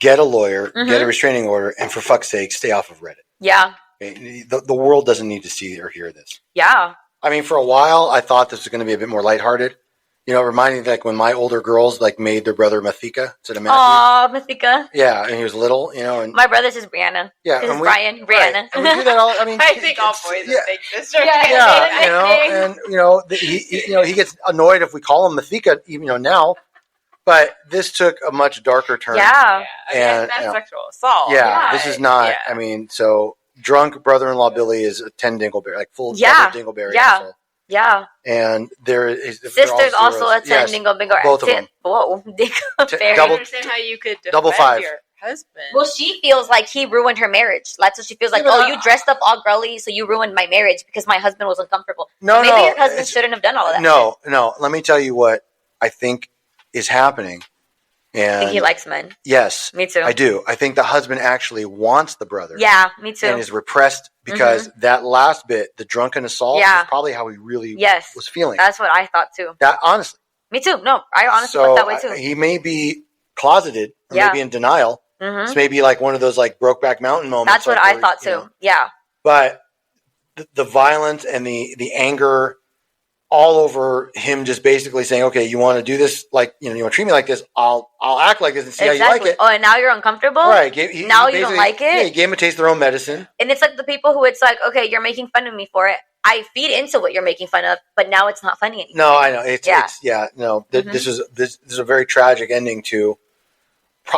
Get a lawyer, get a restraining order, and for fuck's sake, stay off of Reddit. Yeah. Okay? The world doesn't need to see or hear this. Yeah. I mean, for a while, I thought this was going to be a bit more lighthearted. You know, reminding me like when my older girls like made their brother Mathika instead of Matthew. Aw, Mathika. Yeah, and he was little, you know. And my brother's is Brianna. Yeah, this is Brian. Brianna. Right. And we do that all. I mean, I think all boys are big sisters. Yeah, you know, and he gets annoyed if we call him Mathika, even now. But this took a much darker turn. Yeah, and that's sexual assault. Yeah, this is not. Yeah. I mean, so drunk brother-in-law Billy is a 10 dingleberry, like full dingleberry. Yeah. Asshole. Yeah. And there is sister's also a 10 dingleberry. Both of them. Whoa, dingleberry. I understand how you could double five. Your husband. Well, she feels like he ruined her marriage. That's what she feels like. You dressed up all girly, so you ruined my marriage because my husband was uncomfortable. No, maybe your husband shouldn't have done all of that. No. Let me tell you what I think is happening. And I think he likes men. Yes. Me too. I do. I think the husband actually wants the brother. Yeah, me too. And is repressed because that last bit, the drunken assault, is probably how he really was feeling. That's what I thought too. That honestly. Me too. No, I honestly thought that way too. He may be closeted, or maybe in denial. It's maybe like one of those like Brokeback Mountain moments. That's what I thought too. Yeah. But the violence and the anger all over him, just basically saying, "Okay, you want to do this? Like, you want to treat me like this? I'll act like this and see how you like it." Oh, and now you're uncomfortable. Right? Now you don't like it. Yeah, he gave him a taste of their own medicine. And it's like the people who it's like, "Okay, you're making fun of me for it. I feed into what you're making fun of, but now it's not funny anymore." No, I know. This is a very tragic ending to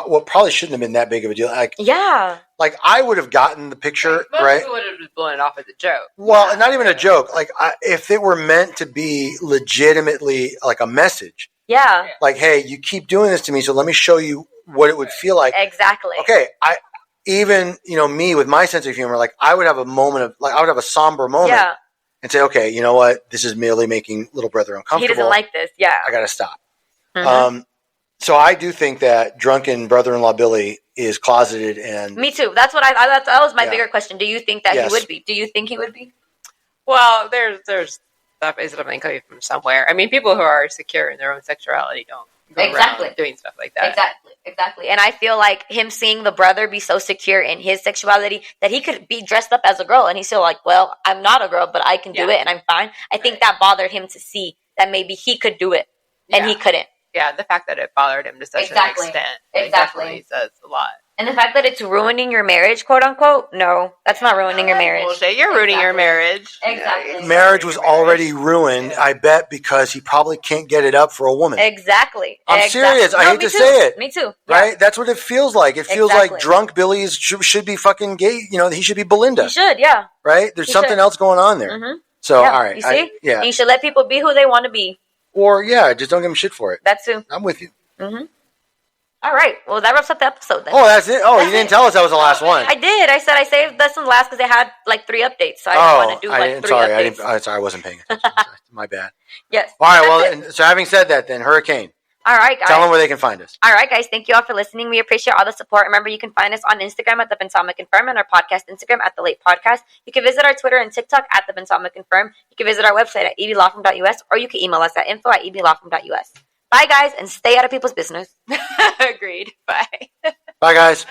what probably shouldn't have been that big of a deal. Like I would have gotten the picture, right? Most would have just blown it off as a joke. Well, not even a joke. Like if it were meant to be legitimately like a message. Yeah. Like, hey, you keep doing this to me, so let me show you what it would feel like. Exactly. Okay, me with my sense of humor, like I would have a moment of like I would have a somber moment. Yeah. And say, okay, you know what? This is merely making little brother uncomfortable. He doesn't like this. Yeah. I got to stop. So I do think that drunken brother-in-law Billy is closeted, and me too. That's what that was my bigger question. Do you think that he would be? Do you think he would be? Well, there's something coming from somewhere. I mean, people who are secure in their own sexuality don't go around doing stuff like that. Exactly. And I feel like him seeing the brother be so secure in his sexuality that he could be dressed up as a girl, and he's still like, well, I'm not a girl, but I can do it, and I'm fine. I think that bothered him to see that maybe he could do it, and he couldn't. Yeah, the fact that it bothered him to such an extent definitely says a lot. And the fact that it's ruining your marriage, quote unquote, no, that's not ruining your marriage. Bullshit, you're ruining your marriage. Exactly. Marriage was already ruined, I bet, because he probably can't get it up for a woman. Exactly. I'm serious. I hate to say it. Me too. Right? That's what it feels like. It feels like drunk Billy should be fucking gay. You know, he should be Belinda. He should, yeah. Right? There's something else going on there. Mm-hmm. So, all right. You see? And you should let people be who they want to be. Or, just don't give them shit for it. That's too. I'm with you. Mm-hmm. All right. Well, that wraps up the episode then. Oh, that's it? Oh, you didn't tell us that was the last one. I did. I said I saved this one last because they had like 3 updates. So I didn't want to do like 3 updates. Sorry, I wasn't paying attention. My bad. Yes. All right. Well, so having said that, then, Hurricane. All right, guys. Tell them where they can find us. All right, guys. Thank you all for listening. We appreciate all the support. Remember, you can find us on Instagram at The Bensama Confirm and our podcast Instagram at The Late Podcast. You can visit our Twitter and TikTok at The Bensama Confirm. You can visit our website at eblawfirm.us or you can email us at info@eblawfirm.us. Bye, guys, and stay out of people's business. Agreed. Bye. Bye, guys.